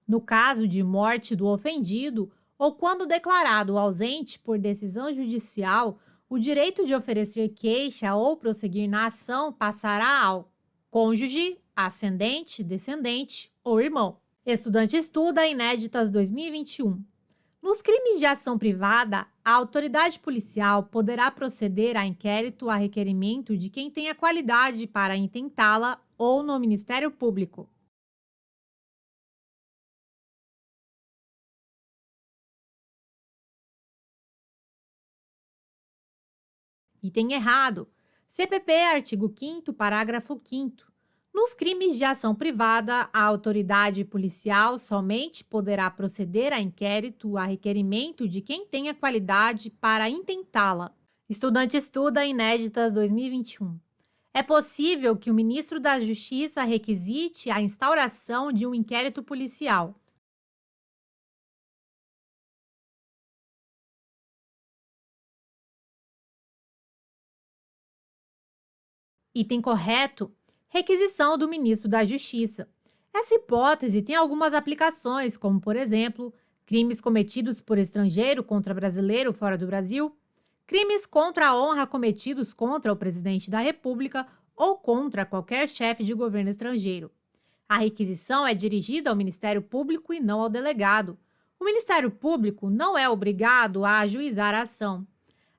No caso de morte do ofendido ou quando declarado ausente por decisão judicial, o direito de oferecer queixa ou prosseguir na ação passará ao cônjuge, ascendente, descendente ou irmão. Estudante estuda Inéditas 2021. Nos crimes de ação privada, a autoridade policial poderá proceder a inquérito a requerimento de quem tenha qualidade para intentá-la ou no Ministério Público. Item errado. CPP, artigo 5º, parágrafo 5º. Nos crimes de ação privada, a autoridade policial somente poderá proceder a inquérito a requerimento de quem tenha qualidade para intentá-la. Estudante estuda Inéditas 2021. É possível que o ministro da Justiça requisite a instauração de um inquérito policial. Item correto: requisição do ministro da Justiça. Essa hipótese tem algumas aplicações, como, por exemplo, crimes cometidos por estrangeiro contra brasileiro fora do Brasil, crimes contra a honra cometidos contra o presidente da República ou contra qualquer chefe de governo estrangeiro. A requisição é dirigida ao Ministério Público e não ao delegado. O Ministério Público não é obrigado a ajuizar a ação.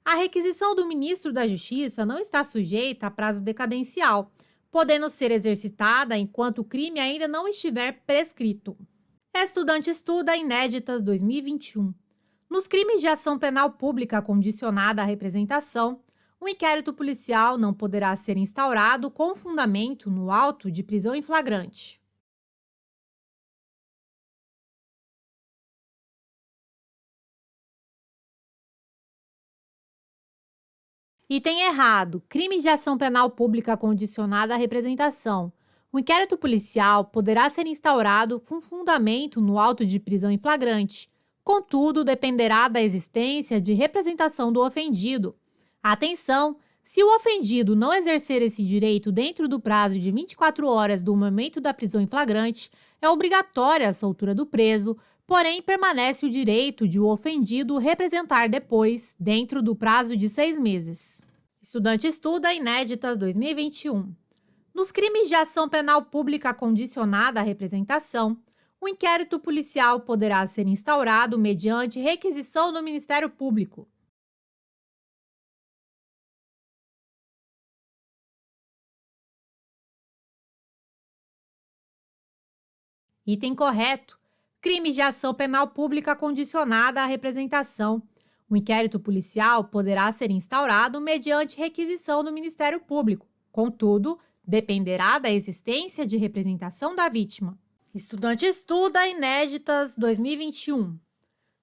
A requisição do ministro da Justiça não está sujeita a prazo decadencial, podendo ser exercitada enquanto o crime ainda não estiver prescrito. Estudante estuda Inéditas 2021. Nos crimes de ação penal pública condicionada à representação, o inquérito policial não poderá ser instaurado com fundamento no auto de prisão em flagrante. Item errado. Crime de ação penal pública condicionada à representação. O inquérito policial poderá ser instaurado com fundamento no auto de prisão em flagrante. Contudo, dependerá da existência de representação do ofendido. Atenção! Se o ofendido não exercer esse direito dentro do prazo de 24 horas do momento da prisão em flagrante, é obrigatória a soltura do preso, porém permanece o direito de o ofendido representar depois, dentro do prazo de 6 meses. Estudante estuda Inéditas 2021. Nos crimes de ação penal pública condicionada à representação, o inquérito policial poderá ser instaurado mediante requisição do Ministério Público. Item correto. Crimes de ação penal pública condicionada à representação. O inquérito policial poderá ser instaurado mediante requisição do Ministério Público. Contudo, dependerá da existência de representação da vítima. Estudante estuda Inéditas 2021.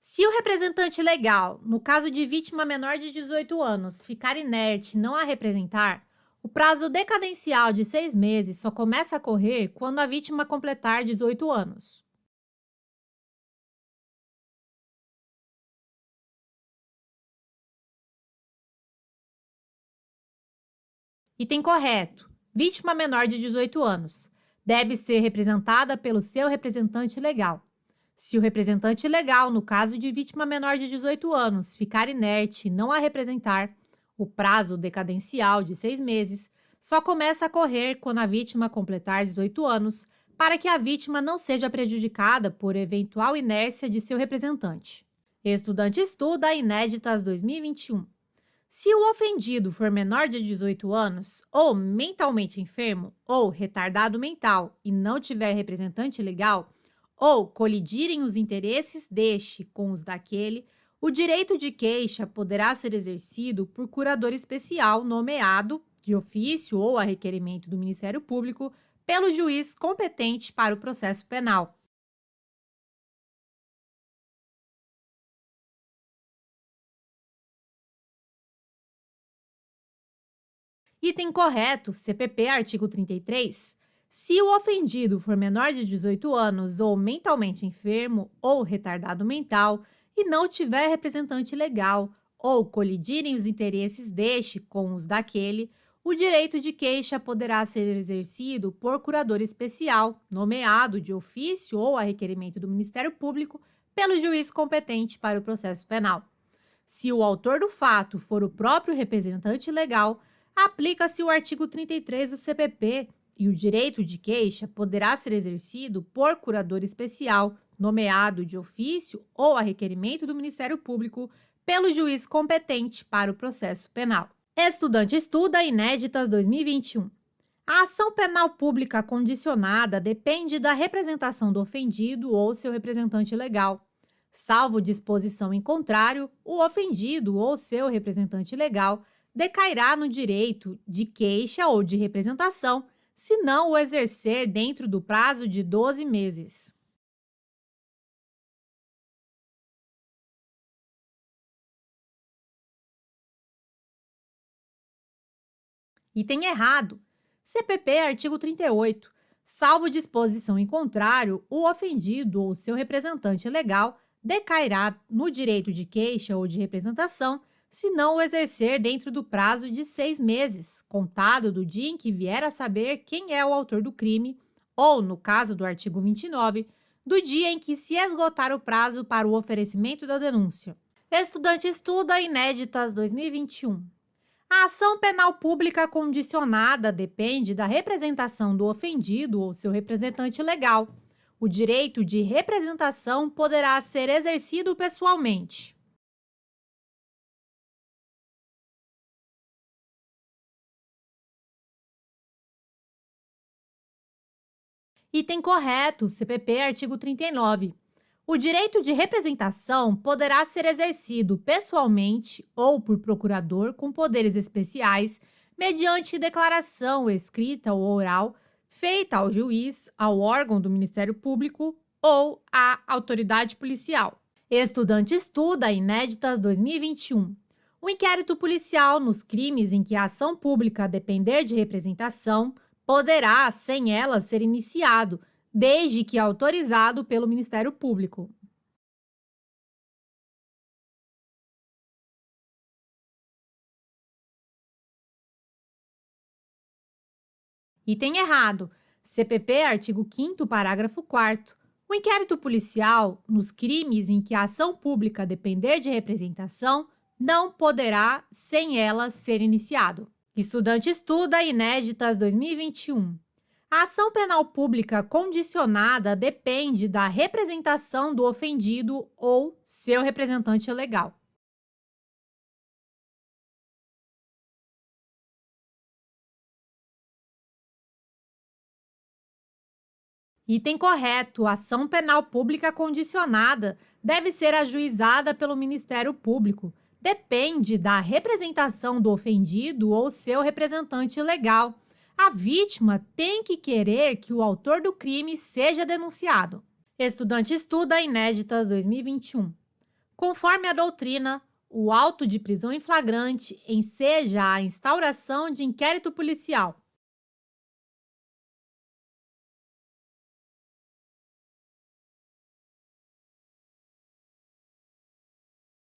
Se o representante legal, no caso de vítima menor de 18 anos, ficar inerte e não a representar, o prazo decadencial de 6 meses só começa a correr quando a vítima completar 18 anos. Item correto. Vítima menor de 18 anos. Deve ser representada pelo seu representante legal. Se o representante legal, no caso de vítima menor de 18 anos, ficar inerte e não a representar, o prazo decadencial de 6 meses só começa a correr quando a vítima completar 18 anos, para que a vítima não seja prejudicada por eventual inércia de seu representante. Estudante estuda Inéditas 2021. Se o ofendido for menor de 18 anos, ou mentalmente enfermo, ou retardado mental e não tiver representante legal, ou colidirem os interesses deste com os daquele, o direito de queixa poderá ser exercido por curador especial nomeado, de ofício ou a requerimento do Ministério Público, pelo juiz competente para o processo penal. Item correto, CPP artigo 33. Se o ofendido for menor de 18 anos ou mentalmente enfermo ou retardado mental e não tiver representante legal ou colidirem os interesses deste com os daquele, o direito de queixa poderá ser exercido por curador especial, nomeado de ofício ou a requerimento do Ministério Público pelo juiz competente para o processo penal. Se o autor do fato for o próprio representante legal, aplica-se o artigo 33 do CPP e o direito de queixa poderá ser exercido por curador especial, nomeado de ofício ou a requerimento do Ministério Público pelo juiz competente para o processo penal. Estudante estuda Inéditas 2021. A ação penal pública condicionada depende da representação do ofendido ou seu representante legal. Salvo disposição em contrário, o ofendido ou seu representante legal decairá no direito de queixa ou de representação, se não o exercer dentro do prazo de 12 meses. Item errado. CPP artigo 38. Salvo disposição em contrário, o ofendido ou seu representante legal decairá no direito de queixa ou de representação se não o exercer dentro do prazo de 6 meses, contado do dia em que vier a saber quem é o autor do crime, ou, no caso do artigo 29, do dia em que se esgotar o prazo para o oferecimento da denúncia. Estudante estuda Inéditas 2021. A ação penal pública condicionada depende da representação do ofendido ou seu representante legal. O direito de representação poderá ser exercido pessoalmente. Item correto, CPP artigo 39. O direito de representação poderá ser exercido pessoalmente ou por procurador com poderes especiais, mediante declaração escrita ou oral, feita ao juiz, ao órgão do Ministério Público ou à autoridade policial. Estudante estuda Inéditas 2021. O inquérito policial nos crimes em que a ação pública depender de representação poderá, sem ela, ser iniciado, desde que autorizado pelo Ministério Público. Item errado. CPP, artigo 5º, parágrafo 4º. O inquérito policial, nos crimes em que a ação pública depender de representação, não poderá, sem ela, ser iniciado. Estudante estuda Inéditas 2021. A ação penal pública condicionada depende da representação do ofendido ou seu representante legal. Item correto. A ação penal pública condicionada deve ser ajuizada pelo Ministério Público. Depende da representação do ofendido ou seu representante legal. A vítima tem que querer que o autor do crime seja denunciado. Estudante estuda Inéditas 2021. Conforme a doutrina, o auto de prisão em flagrante enseja a instauração de inquérito policial.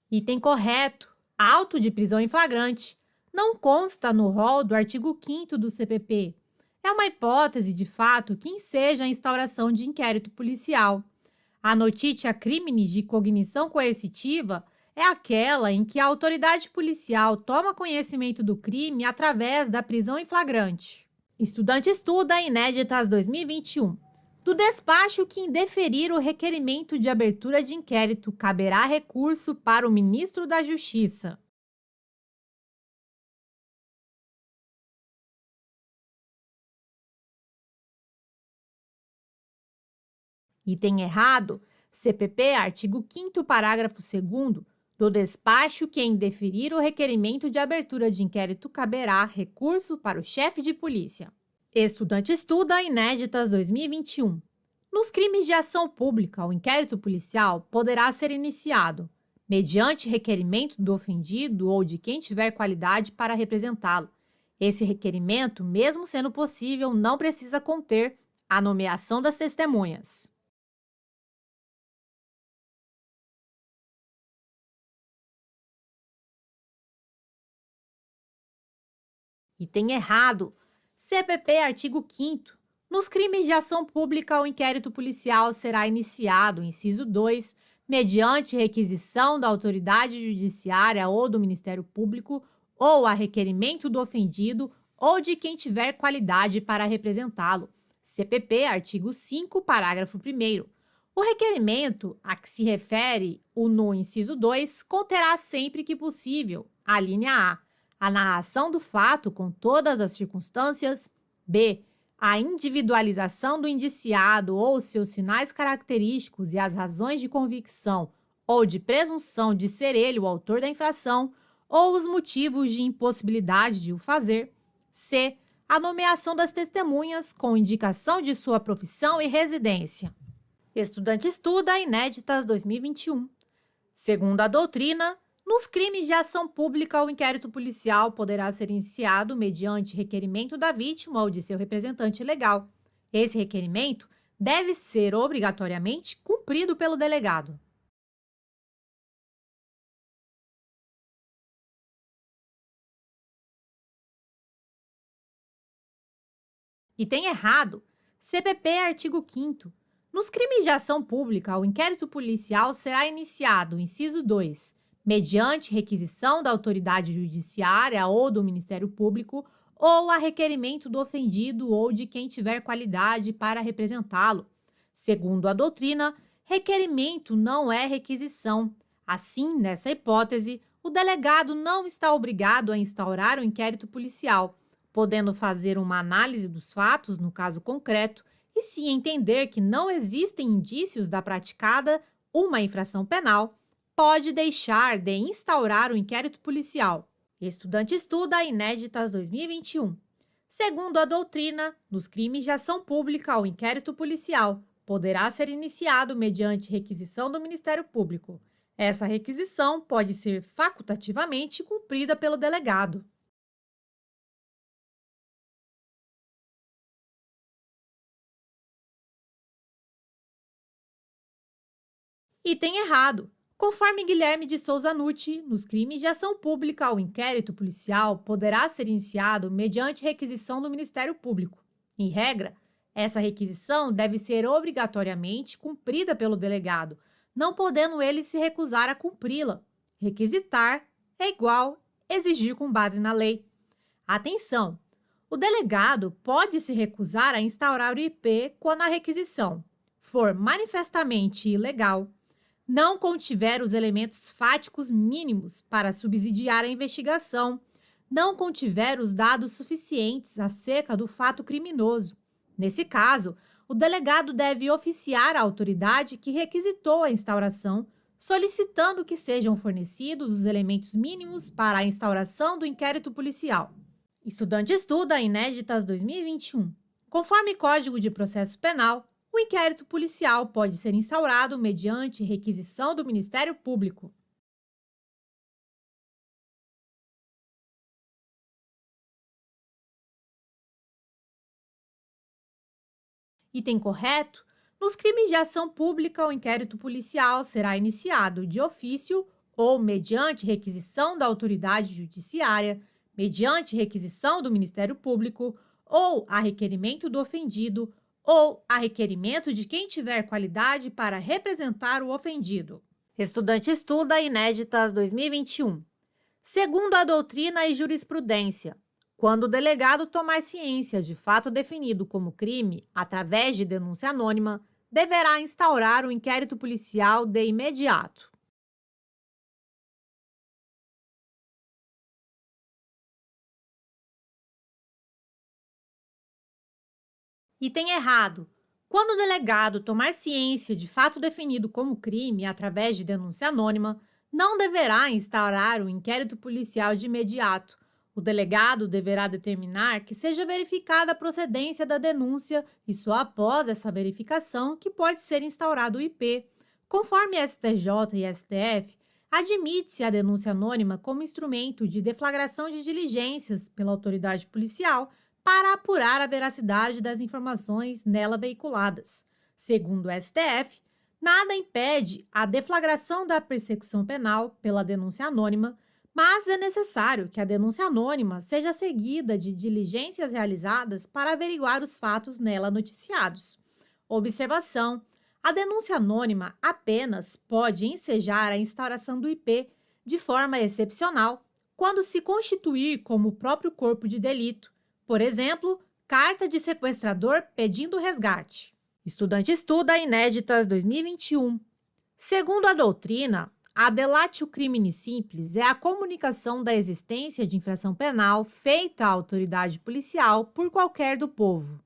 Item correto. Auto de prisão em flagrante não consta no rol do artigo 5º do CPP. É uma hipótese, de fato, que enseja a instauração de inquérito policial. A notitia criminis de cognição coercitiva é aquela em que a autoridade policial toma conhecimento do crime através da prisão em flagrante. Estudante estuda Inéditas 2021. Do despacho que indeferir o requerimento de abertura de inquérito, caberá recurso para o ministro da Justiça. Item errado, CPP, artigo 5º, parágrafo 2º, do despacho que indeferir o requerimento de abertura de inquérito, caberá recurso para o chefe de polícia. Estudante estuda Inéditas 2021. Nos crimes de ação pública, o inquérito policial poderá ser iniciado, mediante requerimento do ofendido ou de quem tiver qualidade para representá-lo. Esse requerimento, mesmo sendo possível, não precisa conter a nomeação das testemunhas. Item errado. CPP, artigo 5º. Nos crimes de ação pública, o inquérito policial será iniciado, inciso 2, mediante requisição da autoridade judiciária ou do Ministério Público, ou a requerimento do ofendido ou de quem tiver qualidade para representá-lo. CPP, artigo 5º, parágrafo 1º. O requerimento a que se refere o no inciso 2 conterá sempre que possível, a linha A narração do fato com todas as circunstâncias, b. a individualização do indiciado ou seus sinais característicos e as razões de convicção ou de presunção de ser ele o autor da infração, ou os motivos de impossibilidade de o fazer, c. a nomeação das testemunhas com indicação de sua profissão e residência. Estudante estuda Inéditas 2021. Segundo a doutrina, nos crimes de ação pública, o inquérito policial poderá ser iniciado mediante requerimento da vítima ou de seu representante legal. Esse requerimento deve ser obrigatoriamente cumprido pelo delegado. Item errado. CPP, artigo 5º. Nos crimes de ação pública, o inquérito policial será iniciado, inciso 2, mediante requisição da autoridade judiciária ou do Ministério Público, ou a requerimento do ofendido ou de quem tiver qualidade para representá-lo. Segundo a doutrina, requerimento não é requisição. Assim, nessa hipótese, o delegado não está obrigado a instaurar o inquérito policial, podendo fazer uma análise dos fatos no caso concreto e, se entender que não existem indícios da praticada uma infração penal, pode deixar de instaurar o inquérito policial. Estudante estuda Inéditas 2021. Segundo a doutrina, nos crimes de ação pública, o inquérito policial poderá ser iniciado mediante requisição do Ministério Público. Essa requisição pode ser facultativamente cumprida pelo delegado. Item errado. Conforme Guilherme de Souza Nucci, nos crimes de ação pública, o inquérito policial poderá ser iniciado mediante requisição do Ministério Público. Em regra, essa requisição deve ser obrigatoriamente cumprida pelo delegado, não podendo ele se recusar a cumpri-la. Requisitar é igual exigir com base na lei. Atenção! O delegado pode se recusar a instaurar o IP quando a requisição for manifestamente ilegal, não contiver os elementos fáticos mínimos para subsidiar a investigação, não contiver os dados suficientes acerca do fato criminoso. Nesse caso, o delegado deve oficiar a autoridade que requisitou a instauração, solicitando que sejam fornecidos os elementos mínimos para a instauração do inquérito policial. Estudante estuda Inéditas 2021. Conforme Código de Processo Penal, o inquérito policial pode ser instaurado mediante requisição do Ministério Público. Item correto: nos crimes de ação pública, o inquérito policial será iniciado de ofício ou mediante requisição da autoridade judiciária, mediante requisição do Ministério Público, ou a requerimento do ofendido, ou a requerimento de quem tiver qualidade para representar o ofendido. Estudante estuda Inéditas 2021. Segundo a doutrina e jurisprudência, quando o delegado tomar ciência de fato definido como crime através de denúncia anônima, deverá instaurar o inquérito policial de imediato. Item errado. Quando o delegado tomar ciência de fato definido como crime através de denúncia anônima, não deverá instaurar o inquérito policial de imediato. O delegado deverá determinar que seja verificada a procedência da denúncia e só após essa verificação que pode ser instaurado o IP. Conforme STJ e STF, admite-se a denúncia anônima como instrumento de deflagração de diligências pela autoridade policial para apurar a veracidade das informações nela veiculadas. Segundo o STF, nada impede a deflagração da persecução penal pela denúncia anônima, mas é necessário que a denúncia anônima seja seguida de diligências realizadas para averiguar os fatos nela noticiados. Observação: a denúncia anônima apenas pode ensejar a instauração do IP de forma excepcional quando se constituir como o próprio corpo de delito. Por exemplo, carta de sequestrador pedindo resgate. Estudante estuda Inéditas 2021. Segundo a doutrina, a delatio crimini simples é a comunicação da existência de infração penal feita à autoridade policial por qualquer do povo.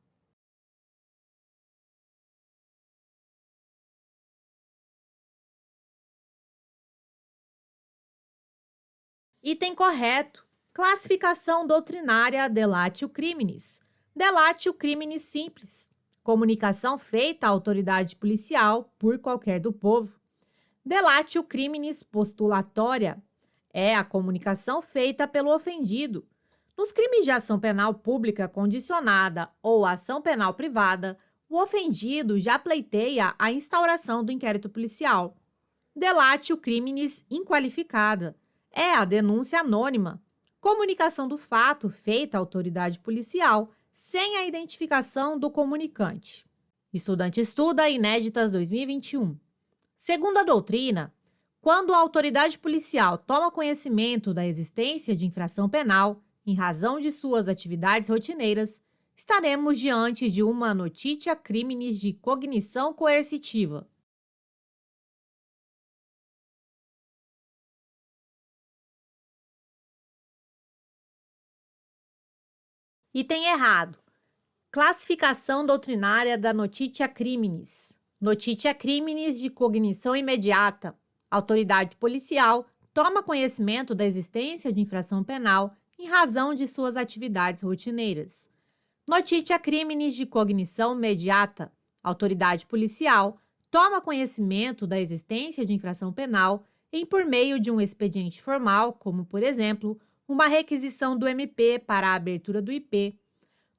Item correto. Classificação doutrinária delatio criminis. Delatio criminis simples. Comunicação feita à autoridade policial por qualquer do povo. Delatio criminis postulatória. É a comunicação feita pelo ofendido. Nos crimes de ação penal pública condicionada ou ação penal privada, o ofendido já pleiteia a instauração do inquérito policial. Delatio criminis inqualificada. É a denúncia anônima. Comunicação do fato feita à autoridade policial sem a identificação do comunicante. Estudante estuda Inéditas 2021. Segundo a doutrina, quando a autoridade policial toma conhecimento da existência de infração penal em razão de suas atividades rotineiras, estaremos diante de uma notitia criminis de cognição coercitiva. Item errado. Classificação doutrinária da notitia criminis. Notitia criminis de cognição imediata. Autoridade policial toma conhecimento da existência de infração penal em razão de suas atividades rotineiras. Notitia criminis de cognição imediata. Autoridade policial toma conhecimento da existência de infração penal por meio de um expediente formal, como, por exemplo, uma requisição do MP para a abertura do IP.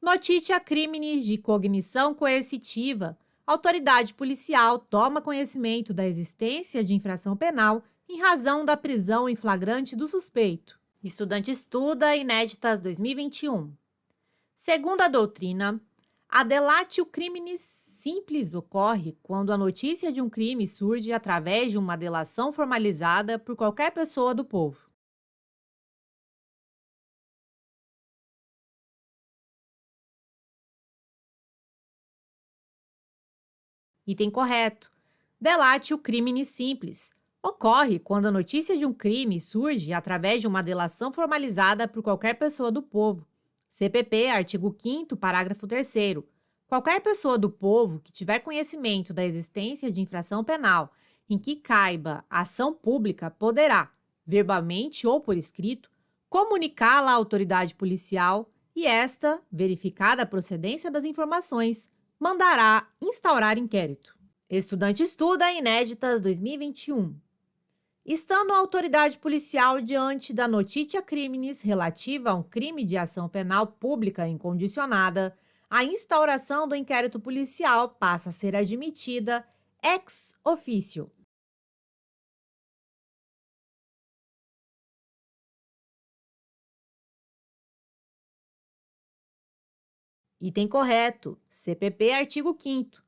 Notitia criminis de cognição coercitiva. Autoridade policial toma conhecimento da existência de infração penal em razão da prisão em flagrante do suspeito. Estudante estuda Inéditas 2021. Segundo a doutrina, a delatio criminis simples ocorre quando a notícia de um crime surge através de uma delação formalizada por qualquer pessoa do povo. Item correto. Delatio criminis simples. Ocorre quando a notícia de um crime surge através de uma delação formalizada por qualquer pessoa do povo. CPP, artigo 5º, parágrafo 3º. Qualquer pessoa do povo que tiver conhecimento da existência de infração penal em que caiba ação pública poderá, verbalmente ou por escrito, comunicá-la à autoridade policial e esta, verificada a procedência das informações, mandará instaurar inquérito. Estudante estuda Inéditas 2021. Estando a autoridade policial diante da notitia criminis relativa a um crime de ação penal pública incondicionada, a instauração do inquérito policial passa a ser admitida ex officio. Item correto. CPP, artigo 5º.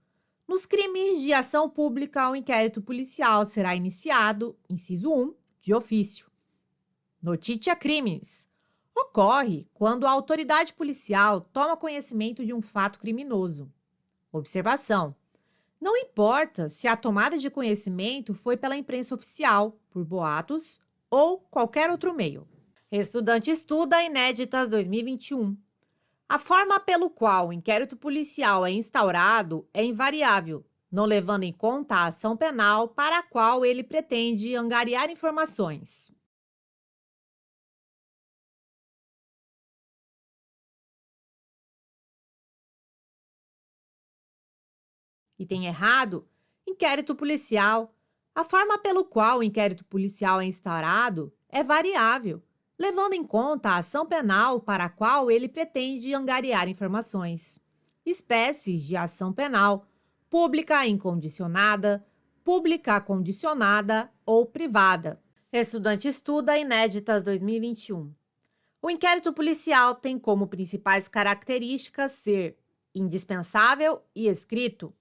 Nos crimes de ação pública, o inquérito policial será iniciado, inciso 1, de ofício. Notitia criminis. Ocorre quando a autoridade policial toma conhecimento de um fato criminoso. Observação. Não importa se a tomada de conhecimento foi pela imprensa oficial, por boatos ou qualquer outro meio. Estudante estuda Inéditas 2021. A forma pelo qual o inquérito policial é instaurado é invariável, não levando em conta a ação penal para a qual ele pretende angariar informações. Item errado. Inquérito policial. A forma pelo qual o inquérito policial é instaurado é variável, levando em conta a ação penal para a qual ele pretende angariar informações. Espécies de ação penal: pública incondicionada, pública condicionada ou privada. Estudante estuda Inéditas 2021. O inquérito policial tem como principais características ser indispensável e escrito.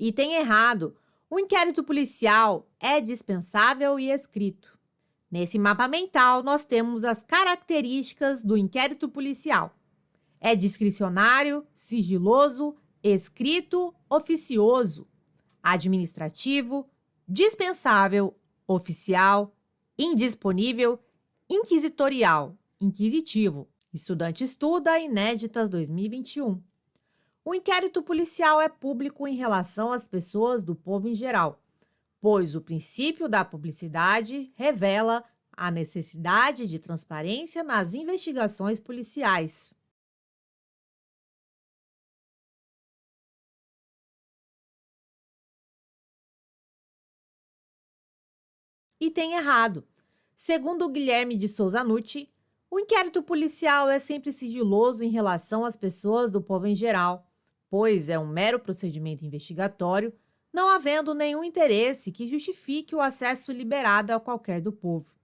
Item errado. O inquérito policial é dispensável e escrito. Nesse mapa mental, nós temos as características do inquérito policial. É discricionário, sigiloso, escrito, oficioso, administrativo, dispensável, oficial, indisponível, inquisitorial, inquisitivo. Estudante estuda Inéditas 2021. O inquérito policial é público em relação às pessoas do povo em geral, pois o princípio da publicidade revela a necessidade de transparência nas investigações policiais. Item errado. Segundo Guilherme de Souza Nucci, o inquérito policial é sempre sigiloso em relação às pessoas do povo em geral, pois é um mero procedimento investigatório, não havendo nenhum interesse que justifique o acesso liberado a qualquer do povo.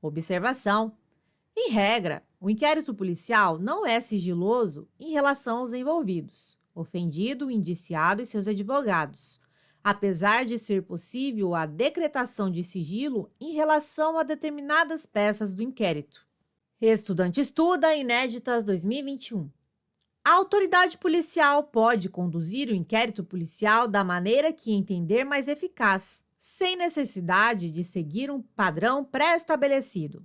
Observação: em regra, o inquérito policial não é sigiloso em relação aos envolvidos, ofendido, o indiciado e seus advogados, apesar de ser possível a decretação de sigilo em relação a determinadas peças do inquérito. Estudante estuda Inéditas 2021. A autoridade policial pode conduzir o inquérito policial da maneira que entender mais eficaz, sem necessidade de seguir um padrão pré-estabelecido.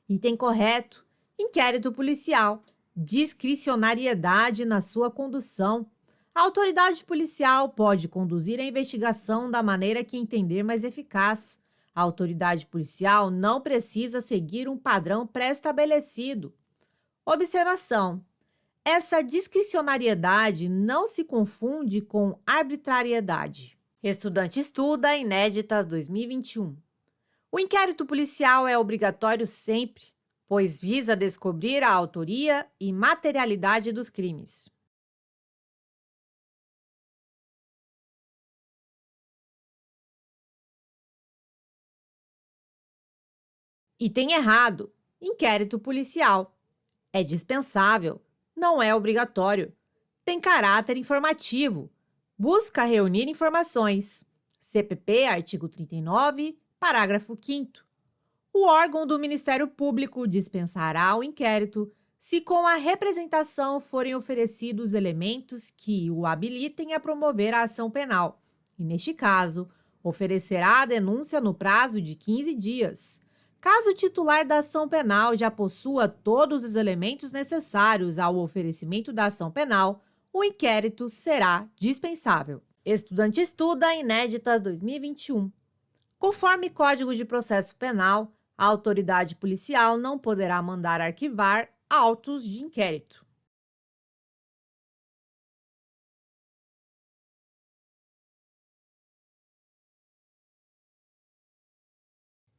Item correto. Inquérito policial. Discricionariedade na sua condução. A autoridade policial pode conduzir a investigação da maneira que entender mais eficaz. A autoridade policial não precisa seguir um padrão pré-estabelecido. Observação: essa discricionariedade não se confunde com arbitrariedade. Estudante estuda Inéditas 2021. O inquérito policial é obrigatório sempre, pois visa descobrir a autoria e materialidade dos crimes. Item errado. Inquérito policial. É dispensável, não é obrigatório. Tem caráter informativo. Busca reunir informações. CPP, artigo 39, parágrafo 5º. O órgão do Ministério Público dispensará o inquérito se com a representação forem oferecidos elementos que o habilitem a promover a ação penal. E, neste caso, oferecerá a denúncia no prazo de 15 dias. Caso o titular da ação penal já possua todos os elementos necessários ao oferecimento da ação penal, o inquérito será dispensável. Estudante estuda Inéditas 2021. Conforme Código de Processo Penal, a autoridade policial não poderá mandar arquivar autos de inquérito.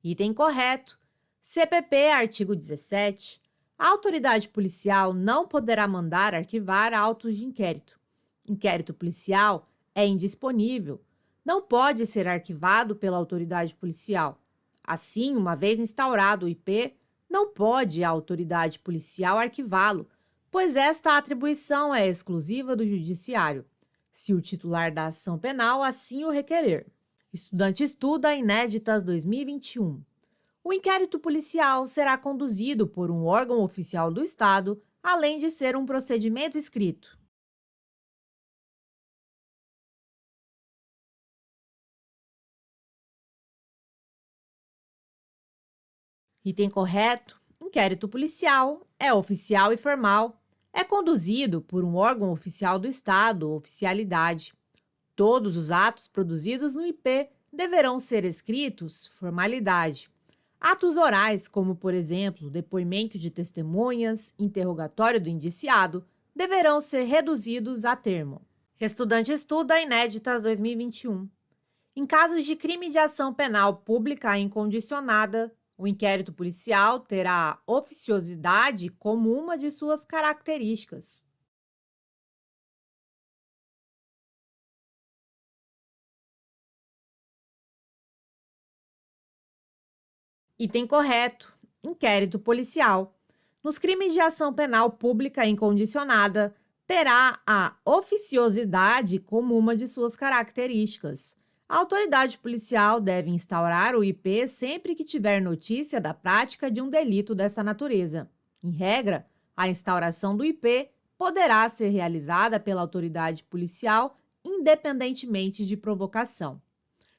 Item correto. CPP, artigo 17. A autoridade policial não poderá mandar arquivar autos de inquérito. Inquérito policial é indisponível, não pode ser arquivado pela autoridade policial. Assim, uma vez instaurado o IP, não pode a autoridade policial arquivá-lo, pois esta atribuição é exclusiva do judiciário, se o titular da ação penal assim o requerer. Estudante estuda Inéditas 2021. O inquérito policial será conduzido por um órgão oficial do Estado, além de ser um procedimento escrito. Item correto: inquérito policial é oficial e formal. É conduzido por um órgão oficial do Estado, oficialidade. Todos os atos produzidos no IP deverão ser escritos, formalidade. Atos orais, como, por exemplo, depoimento de testemunhas, interrogatório do indiciado, deverão ser reduzidos a termo. Estudante estuda Inéditas 2021. Em casos de crime de ação penal pública incondicionada, o inquérito policial terá a oficiosidade como uma de suas características. Item correto: inquérito policial. Nos crimes de ação penal pública incondicionada, terá a oficiosidade como uma de suas características. A autoridade policial deve instaurar o IP sempre que tiver notícia da prática de um delito dessa natureza. Em regra, a instauração do IP poderá ser realizada pela autoridade policial independentemente de provocação.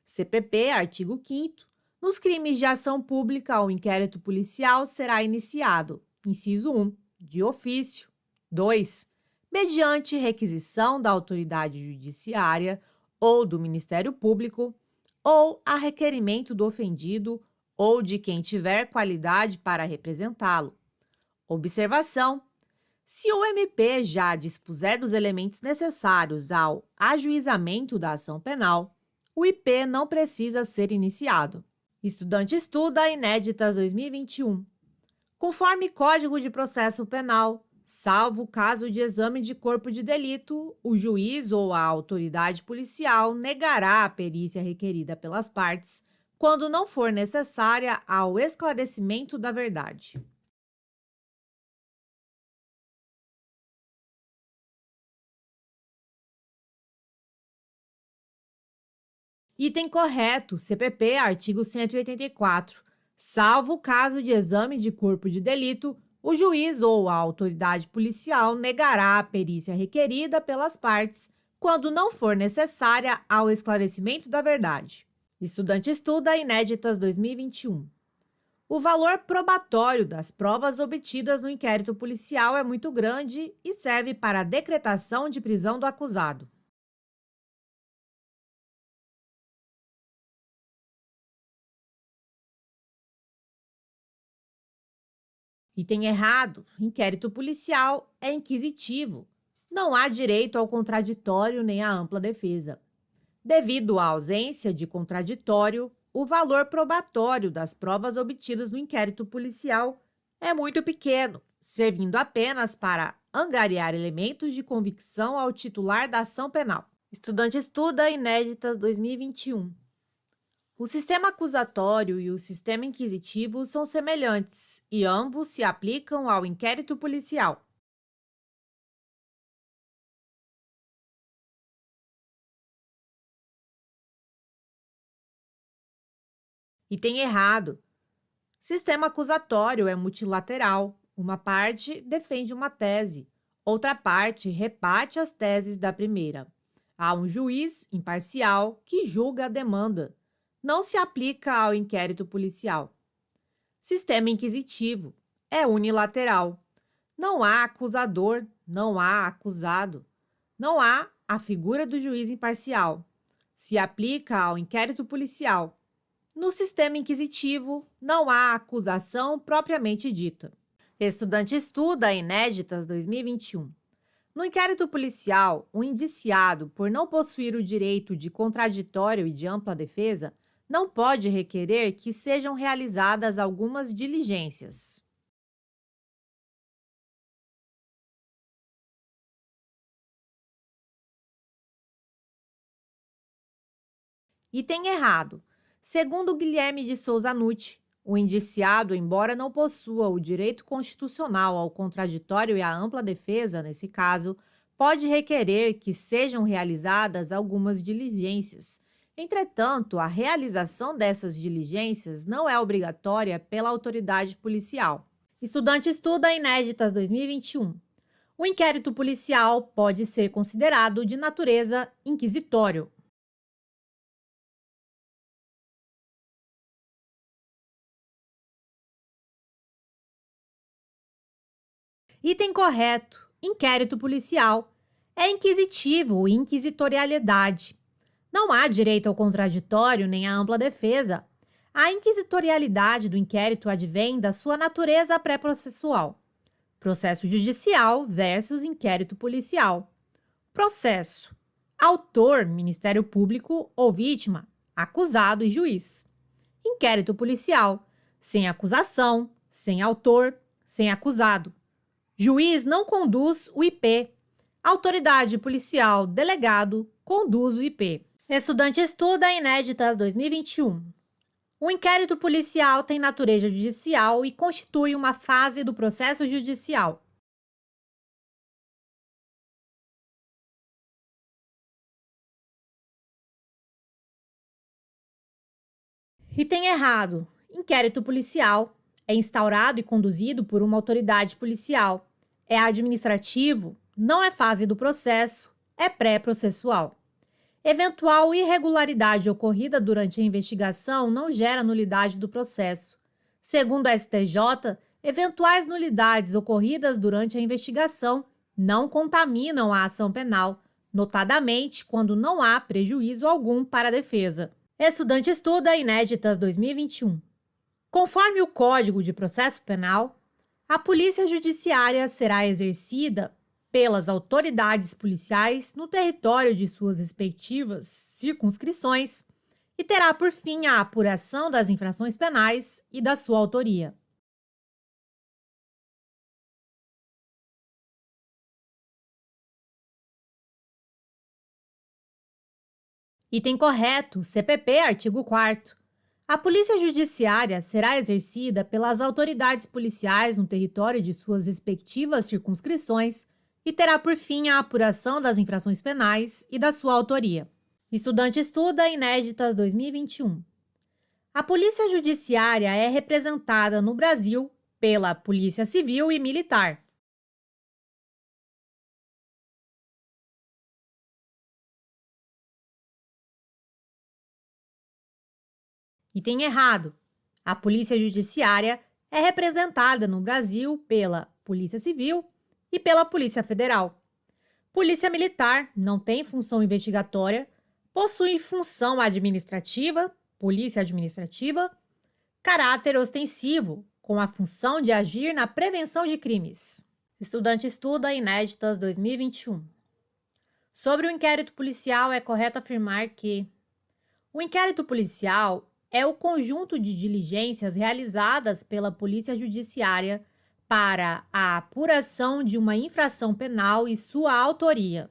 CPP, artigo 5º. Nos crimes de ação pública, o inquérito policial será iniciado, inciso 1, de ofício. 2, mediante requisição da autoridade judiciária ou do Ministério Público, ou a requerimento do ofendido ou de quem tiver qualidade para representá-lo. Observação: se o MP já dispuser dos elementos necessários ao ajuizamento da ação penal, o IP não precisa ser iniciado. Estudante estuda Inéditas 2021. Conforme Código de Processo Penal, salvo o caso de exame de corpo de delito, o juiz ou a autoridade policial negará a perícia requerida pelas partes quando não for necessária ao esclarecimento da verdade. Item correto, CPP, artigo 184. Salvo o caso de exame de corpo de delito, o juiz ou a autoridade policial negará a perícia requerida pelas partes quando não for necessária ao esclarecimento da verdade. Estudante estuda Inéditas 2021. O valor probatório das provas obtidas no inquérito policial é muito grande e serve para a decretação de prisão do acusado. Item errado: inquérito policial é inquisitivo. Não há direito ao contraditório nem à ampla defesa. Devido à ausência de contraditório, o valor probatório das provas obtidas no inquérito policial é muito pequeno, servindo apenas para angariar elementos de convicção ao titular da ação penal. Estudante estuda Inéditas 2021. O sistema acusatório e o sistema inquisitivo são semelhantes e ambos se aplicam ao inquérito policial. Item errado: sistema acusatório é multilateral. Uma parte defende uma tese, outra parte rebate as teses da primeira. Há um juiz imparcial que julga a demanda. Não se aplica ao inquérito policial. Sistema inquisitivo é unilateral. Não há acusador, não há acusado. Não há a figura do juiz imparcial. Se aplica ao inquérito policial. No sistema inquisitivo, não há acusação propriamente dita. Estudante estuda Inéditas 2021. No inquérito policial, o indiciado, por não possuir o direito de contraditório e de ampla defesa, não pode requerer que sejam realizadas algumas diligências. Item errado. Segundo Guilherme de Souza Nutti, o indiciado, embora não possua o direito constitucional ao contraditório e à ampla defesa, nesse caso, pode requerer que sejam realizadas algumas diligências. Entretanto, a realização dessas diligências não é obrigatória pela autoridade policial. Estudante estuda Inéditas 2021. O inquérito policial pode ser considerado de natureza inquisitório. Item correto. Inquérito policial. É inquisitivo e inquisitorialidade. Não há direito ao contraditório nem à ampla defesa. A inquisitorialidade do inquérito advém da sua natureza pré-processual. Processo judicial versus inquérito policial. Processo. Autor, Ministério Público ou vítima, acusado e juiz. Inquérito policial. Sem acusação, sem autor, sem acusado. Juiz não conduz o IP. Autoridade policial, delegado, conduz o IP. Estudante estuda Inéditas 2021. O inquérito policial tem natureza judicial e constitui uma fase do processo judicial. Item errado. Inquérito policial é instaurado e conduzido por uma autoridade policial. É administrativo, não é fase do processo, é pré-processual. Eventual irregularidade ocorrida durante a investigação não gera nulidade do processo. Segundo a STJ, eventuais nulidades ocorridas durante a investigação não contaminam a ação penal, notadamente quando não há prejuízo algum para a defesa. Estudante estuda Inéditas 2021. Conforme o Código de Processo Penal, a polícia judiciária será exercida pelas autoridades policiais no território de suas respectivas circunscrições e terá por fim a apuração das infrações penais e da sua autoria. Item correto, CPP, artigo 4º. A polícia judiciária será exercida pelas autoridades policiais no território de suas respectivas circunscrições e terá por fim a apuração das infrações penais e da sua autoria. Estudante estuda Inéditas 2021. A polícia judiciária é representada no Brasil pela Polícia Civil e Militar. Item errado. A Polícia Judiciária é representada no Brasil pela Polícia Civil e pela Polícia Federal. Polícia Militar não tem função investigatória, possui função administrativa, polícia administrativa, caráter ostensivo, com a função de agir na prevenção de crimes. Estudante estuda Inéditas 2021. Sobre o inquérito policial, é correto afirmar que o inquérito policial é o conjunto de diligências realizadas pela Polícia Judiciária para a apuração de uma infração penal e sua autoria.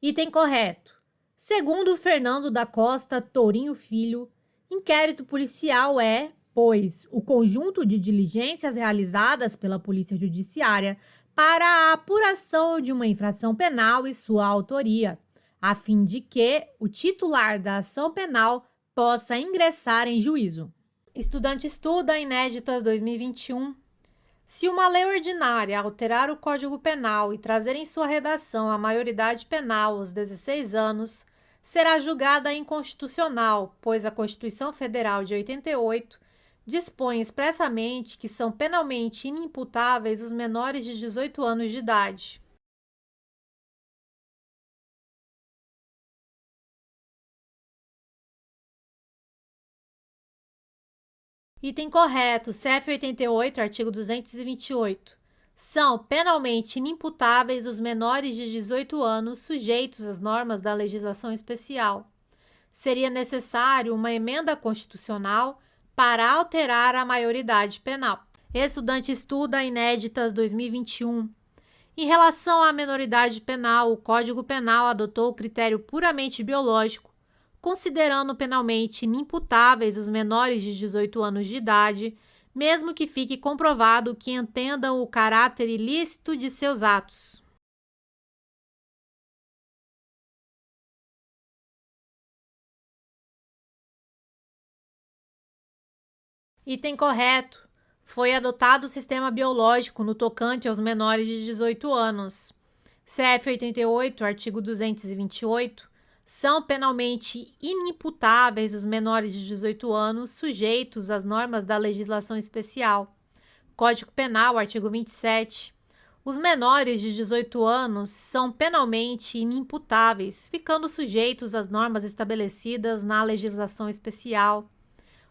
Item correto. Segundo Fernando da Costa Tourinho Filho, inquérito policial é, pois, o conjunto de diligências realizadas pela Polícia Judiciária para a apuração de uma infração penal e sua autoria, a fim de que o titular da ação penal possa ingressar em juízo. Estudante estuda Inéditas 2021. Se uma lei ordinária alterar o Código Penal e trazer em sua redação a maioridade penal aos 16 anos, será julgada inconstitucional, pois a Constituição Federal de 88 dispõe expressamente que são penalmente inimputáveis os menores de 18 anos de idade. Item correto, CF 88, artigo 228. São penalmente inimputáveis os menores de 18 anos sujeitos às normas da legislação especial. Seria necessário uma emenda constitucional para alterar a maioridade penal. Estudante estuda inéditas 2021. Em relação à menoridade penal, o Código Penal adotou o critério puramente biológico, considerando penalmente inimputáveis os menores de 18 anos de idade, mesmo que fique comprovado que entendam o caráter ilícito de seus atos. Item correto. Foi adotado o sistema biológico no tocante aos menores de 18 anos. CF 88, artigo 228, são penalmente inimputáveis os menores de 18 anos sujeitos às normas da legislação especial. Código Penal, artigo 27. Os menores de 18 anos são penalmente inimputáveis, ficando sujeitos às normas estabelecidas na legislação especial.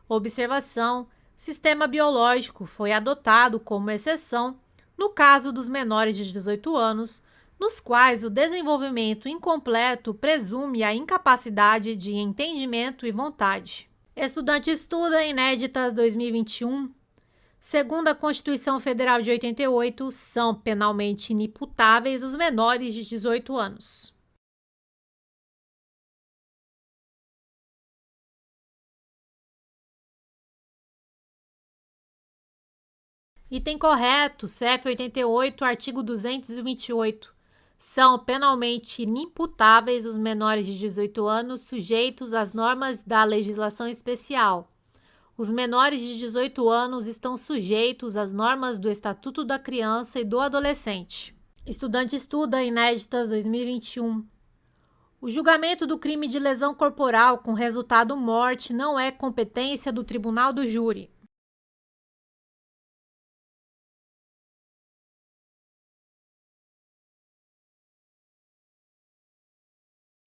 Observação: sistema biológico foi adotado como exceção no caso dos menores de 18 anos, nos quais o desenvolvimento incompleto presume a incapacidade de entendimento e vontade. Estudante estuda inéditas 2021. Segundo a Constituição Federal de 88, são penalmente inimputáveis os menores de 18 anos. Item correto, CF 88, artigo 228. São penalmente inimputáveis os menores de 18 anos sujeitos às normas da legislação especial. Os menores de 18 anos estão sujeitos às normas do Estatuto da Criança e do Adolescente. Estudante estuda inéditas 2021. O julgamento do crime de lesão corporal com resultado morte não é competência do Tribunal do Júri.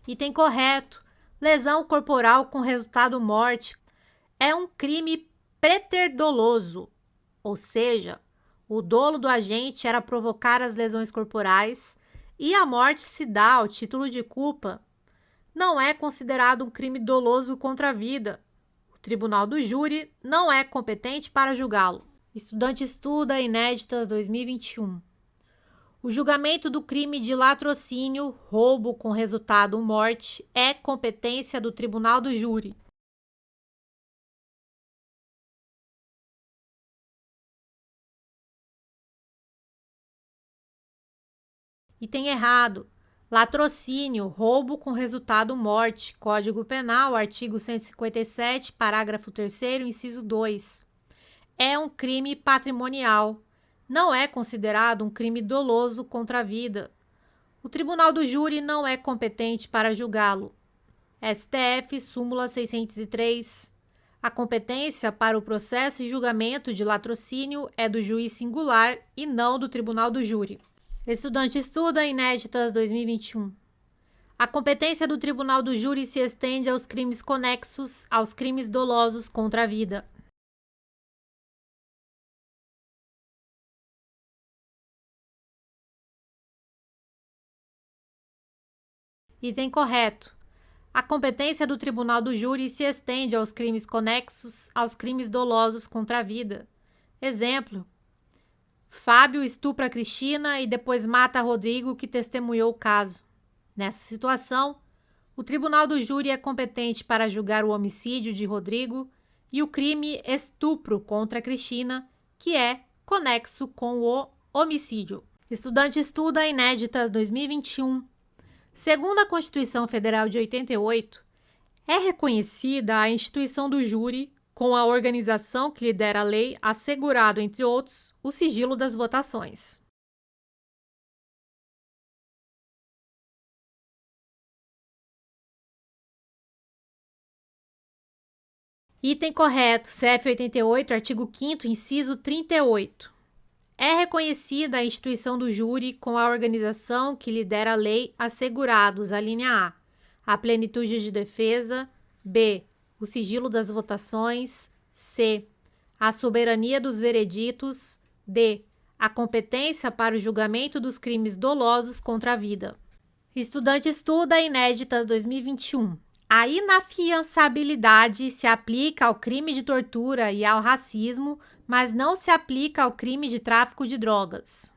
Item correto. Lesão corporal com resultado morte é um crime preterdoloso, ou seja, o dolo do agente era provocar as lesões corporais e a morte se dá ao título de culpa. Não é considerado um crime doloso contra a vida. O Tribunal do Júri não é competente para julgá-lo. Estudante estuda inéditas 2021. O julgamento do crime de latrocínio, roubo com resultado morte, é competência do Tribunal do Júri. Item errado. Latrocínio, roubo com resultado morte. Código Penal, artigo 157, parágrafo 3º, inciso 2. É um crime patrimonial. Não é considerado um crime doloso contra a vida. O Tribunal do Júri não é competente para julgá-lo. STF, súmula 603. A competência para o processo e julgamento de latrocínio é do juiz singular e não do Tribunal do Júri. Estudante estuda inéditas 2021. A competência do Tribunal do Júri se estende aos crimes conexos aos crimes dolosos contra a vida. Item correto. A competência do Tribunal do Júri se estende aos crimes conexos aos crimes dolosos contra a vida. Exemplo: Fábio estupra Cristina e depois mata Rodrigo, que testemunhou o caso. Nessa situação, o Tribunal do Júri é competente para julgar o homicídio de Rodrigo e o crime estupro contra Cristina, que é conexo com o homicídio. Estudante estuda inéditas 2021. Segundo a Constituição Federal de 88, é reconhecida a instituição do júri com a organização que lidera a lei, assegurado, entre outros, o sigilo das votações. Item correto, CF 88, artigo 5º, inciso 38. É reconhecida a instituição do júri com a organização que lidera a lei, assegurados, a linha A plenitude de defesa, B, o sigilo das votações, C, a soberania dos vereditos, D, a competência para o julgamento dos crimes dolosos contra a vida. Estudante estuda inéditas 2021. A inafiançabilidade se aplica ao crime de tortura e ao racismo mas não se aplica ao crime de tráfico de drogas.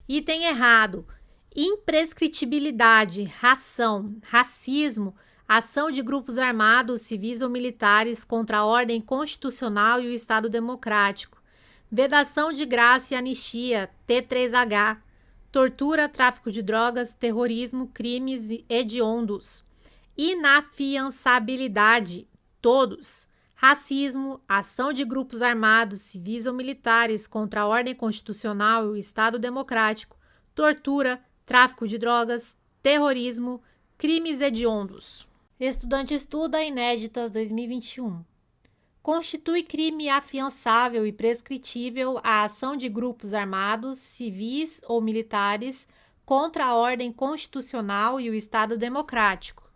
Item errado. Imprescritibilidade, ração, racismo, ação de grupos armados, civis ou militares contra a ordem constitucional e o Estado democrático. Vedação de graça e anistia, T3H. Tortura, tráfico de drogas, terrorismo, crimes hediondos. Inafiançabilidade, todos. Racismo, ação de grupos armados, civis ou militares contra a ordem constitucional e o Estado democrático. Tortura, tráfico de drogas, terrorismo, crimes hediondos. Estudante estuda inéditas 2021. Constitui crime afiançável e prescritível a ação de grupos armados, civis ou militares contra a ordem constitucional e o Estado democrático.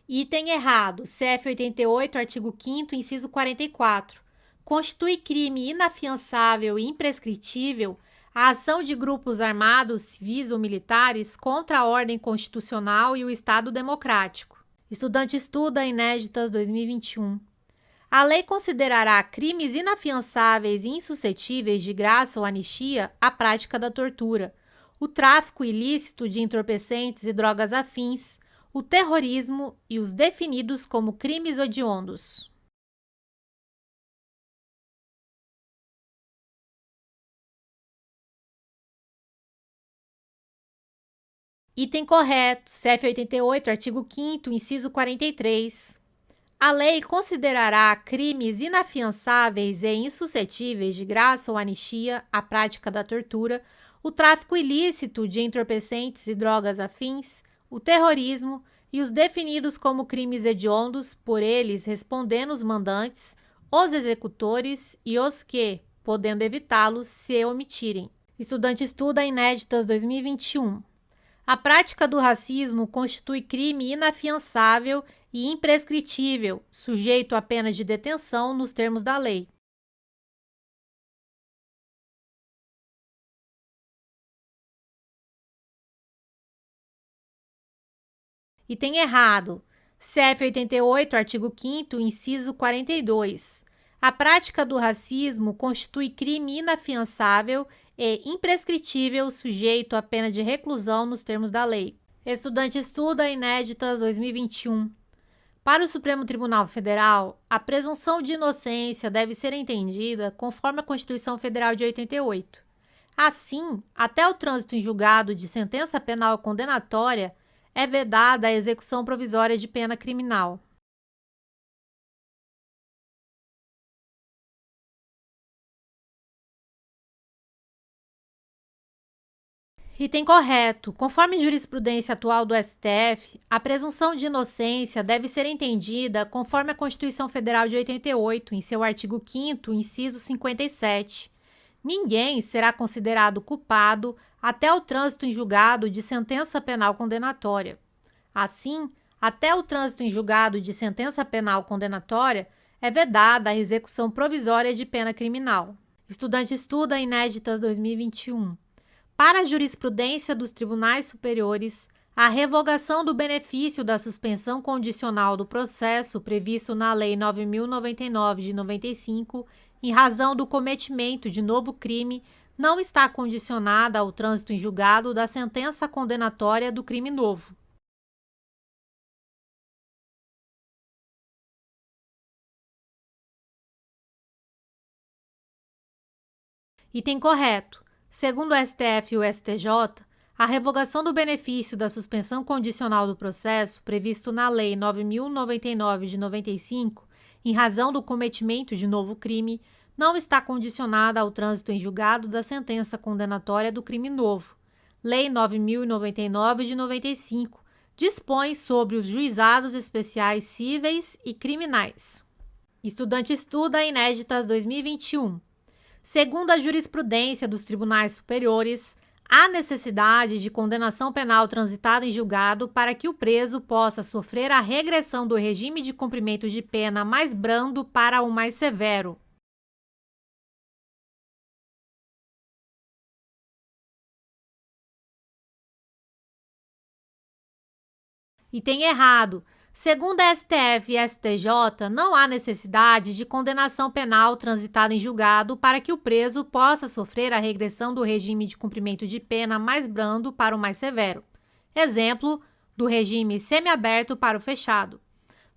Item errado. CF 88, artigo 5º, inciso 44. Constitui crime inafiançável e imprescritível a ação de grupos armados, civis ou militares contra a ordem constitucional e o Estado democrático. Estudante estuda inéditas 2021. A lei considerará crimes inafiançáveis e insuscetíveis de graça ou anistia a prática da tortura, o tráfico ilícito de entorpecentes e drogas afins, o terrorismo e os definidos como crimes hediondos. Item correto, CF 88, artigo 5º, inciso 43. A lei considerará crimes inafiançáveis e insuscetíveis de graça ou anistia a prática da tortura, o tráfico ilícito de entorpecentes e drogas afins, o terrorismo e os definidos como crimes hediondos, por eles respondendo os mandantes, os executores e os que, podendo evitá-los, se omitirem. Estudante estuda inéditas 2021. A prática do racismo constitui crime inafiançável e imprescritível, sujeito a pena de detenção nos termos da lei. Item errado. CF 88, artigo 5º, inciso 42. A prática do racismo constitui crime inafiançável e imprescritível, sujeito a pena de reclusão nos termos da lei. Estudante estuda inéditas 2021. Para o Supremo Tribunal Federal, a presunção de inocência deve ser entendida conforme a Constituição Federal de 88. Assim, até o trânsito em julgado de sentença penal condenatória, é vedada a execução provisória de pena criminal. Item correto. Conforme jurisprudência atual do STF, a presunção de inocência deve ser entendida conforme a Constituição Federal de 88, em seu artigo 5º, inciso 57. Ninguém será considerado culpado até o trânsito em julgado de sentença penal condenatória. Assim, até o trânsito em julgado de sentença penal condenatória, é vedada a execução provisória de pena criminal. Estudante estuda inéditas 2021. Para a jurisprudência dos tribunais superiores, a revogação do benefício da suspensão condicional do processo previsto na Lei 9.099 de 95, em razão do cometimento de novo crime, não está condicionada ao trânsito em julgado da sentença condenatória do crime novo. Item correto. Segundo o STF e o STJ, a revogação do benefício da suspensão condicional do processo previsto na Lei 9.099 de 95, em razão do cometimento de novo crime, não está condicionada ao trânsito em julgado da sentença condenatória do crime novo. Lei 9.099 de 95 dispõe sobre os juizados especiais cíveis e criminais. Estudante estuda inéditas 2021. Segundo a jurisprudência dos tribunais superiores, Há necessidade de condenação penal transitada em julgado para que o preso possa sofrer a regressão do regime de cumprimento de pena mais brando para o mais severo. Item errado. Segundo a STF e STJ, não há necessidade de condenação penal transitada em julgado para que o preso possa sofrer a regressão do regime de cumprimento de pena mais brando para o mais severo. Exemplo, do regime semiaberto para o fechado.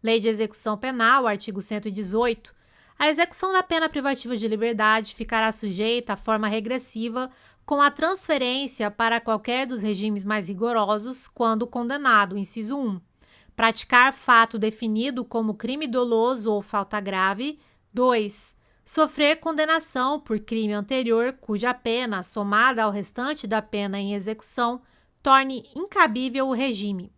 Lei de Execução Penal, artigo 118. A execução da pena privativa de liberdade ficará sujeita à forma regressiva com a transferência para qualquer dos regimes mais rigorosos quando condenado, inciso 1. Praticar fato definido como crime doloso ou falta grave. 2. Sofrer condenação por crime anterior cuja pena, somada ao restante da pena em execução, torne incabível o regime.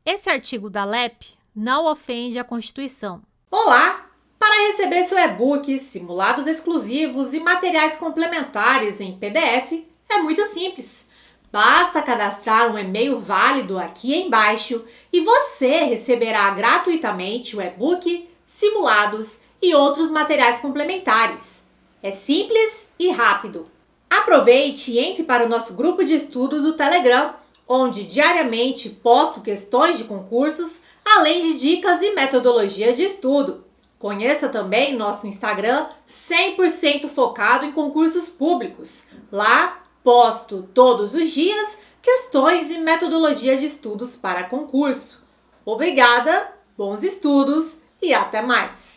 Esse artigo da LEP não ofende a Constituição. Olá! Para receber seu e-book, simulados exclusivos e materiais complementares em PDF, é muito simples. Basta cadastrar um e-mail válido aqui embaixo e você receberá gratuitamente o e-book, simulados e outros materiais complementares. É simples e rápido. Aproveite e entre para o nosso grupo de estudo do Telegram, onde diariamente posto questões de concursos, além de dicas e metodologia de estudo. Conheça também nosso Instagram 100% focado em concursos públicos. Lá posto todos os dias questões e metodologia de estudos para concurso. Obrigada, bons estudos e até mais!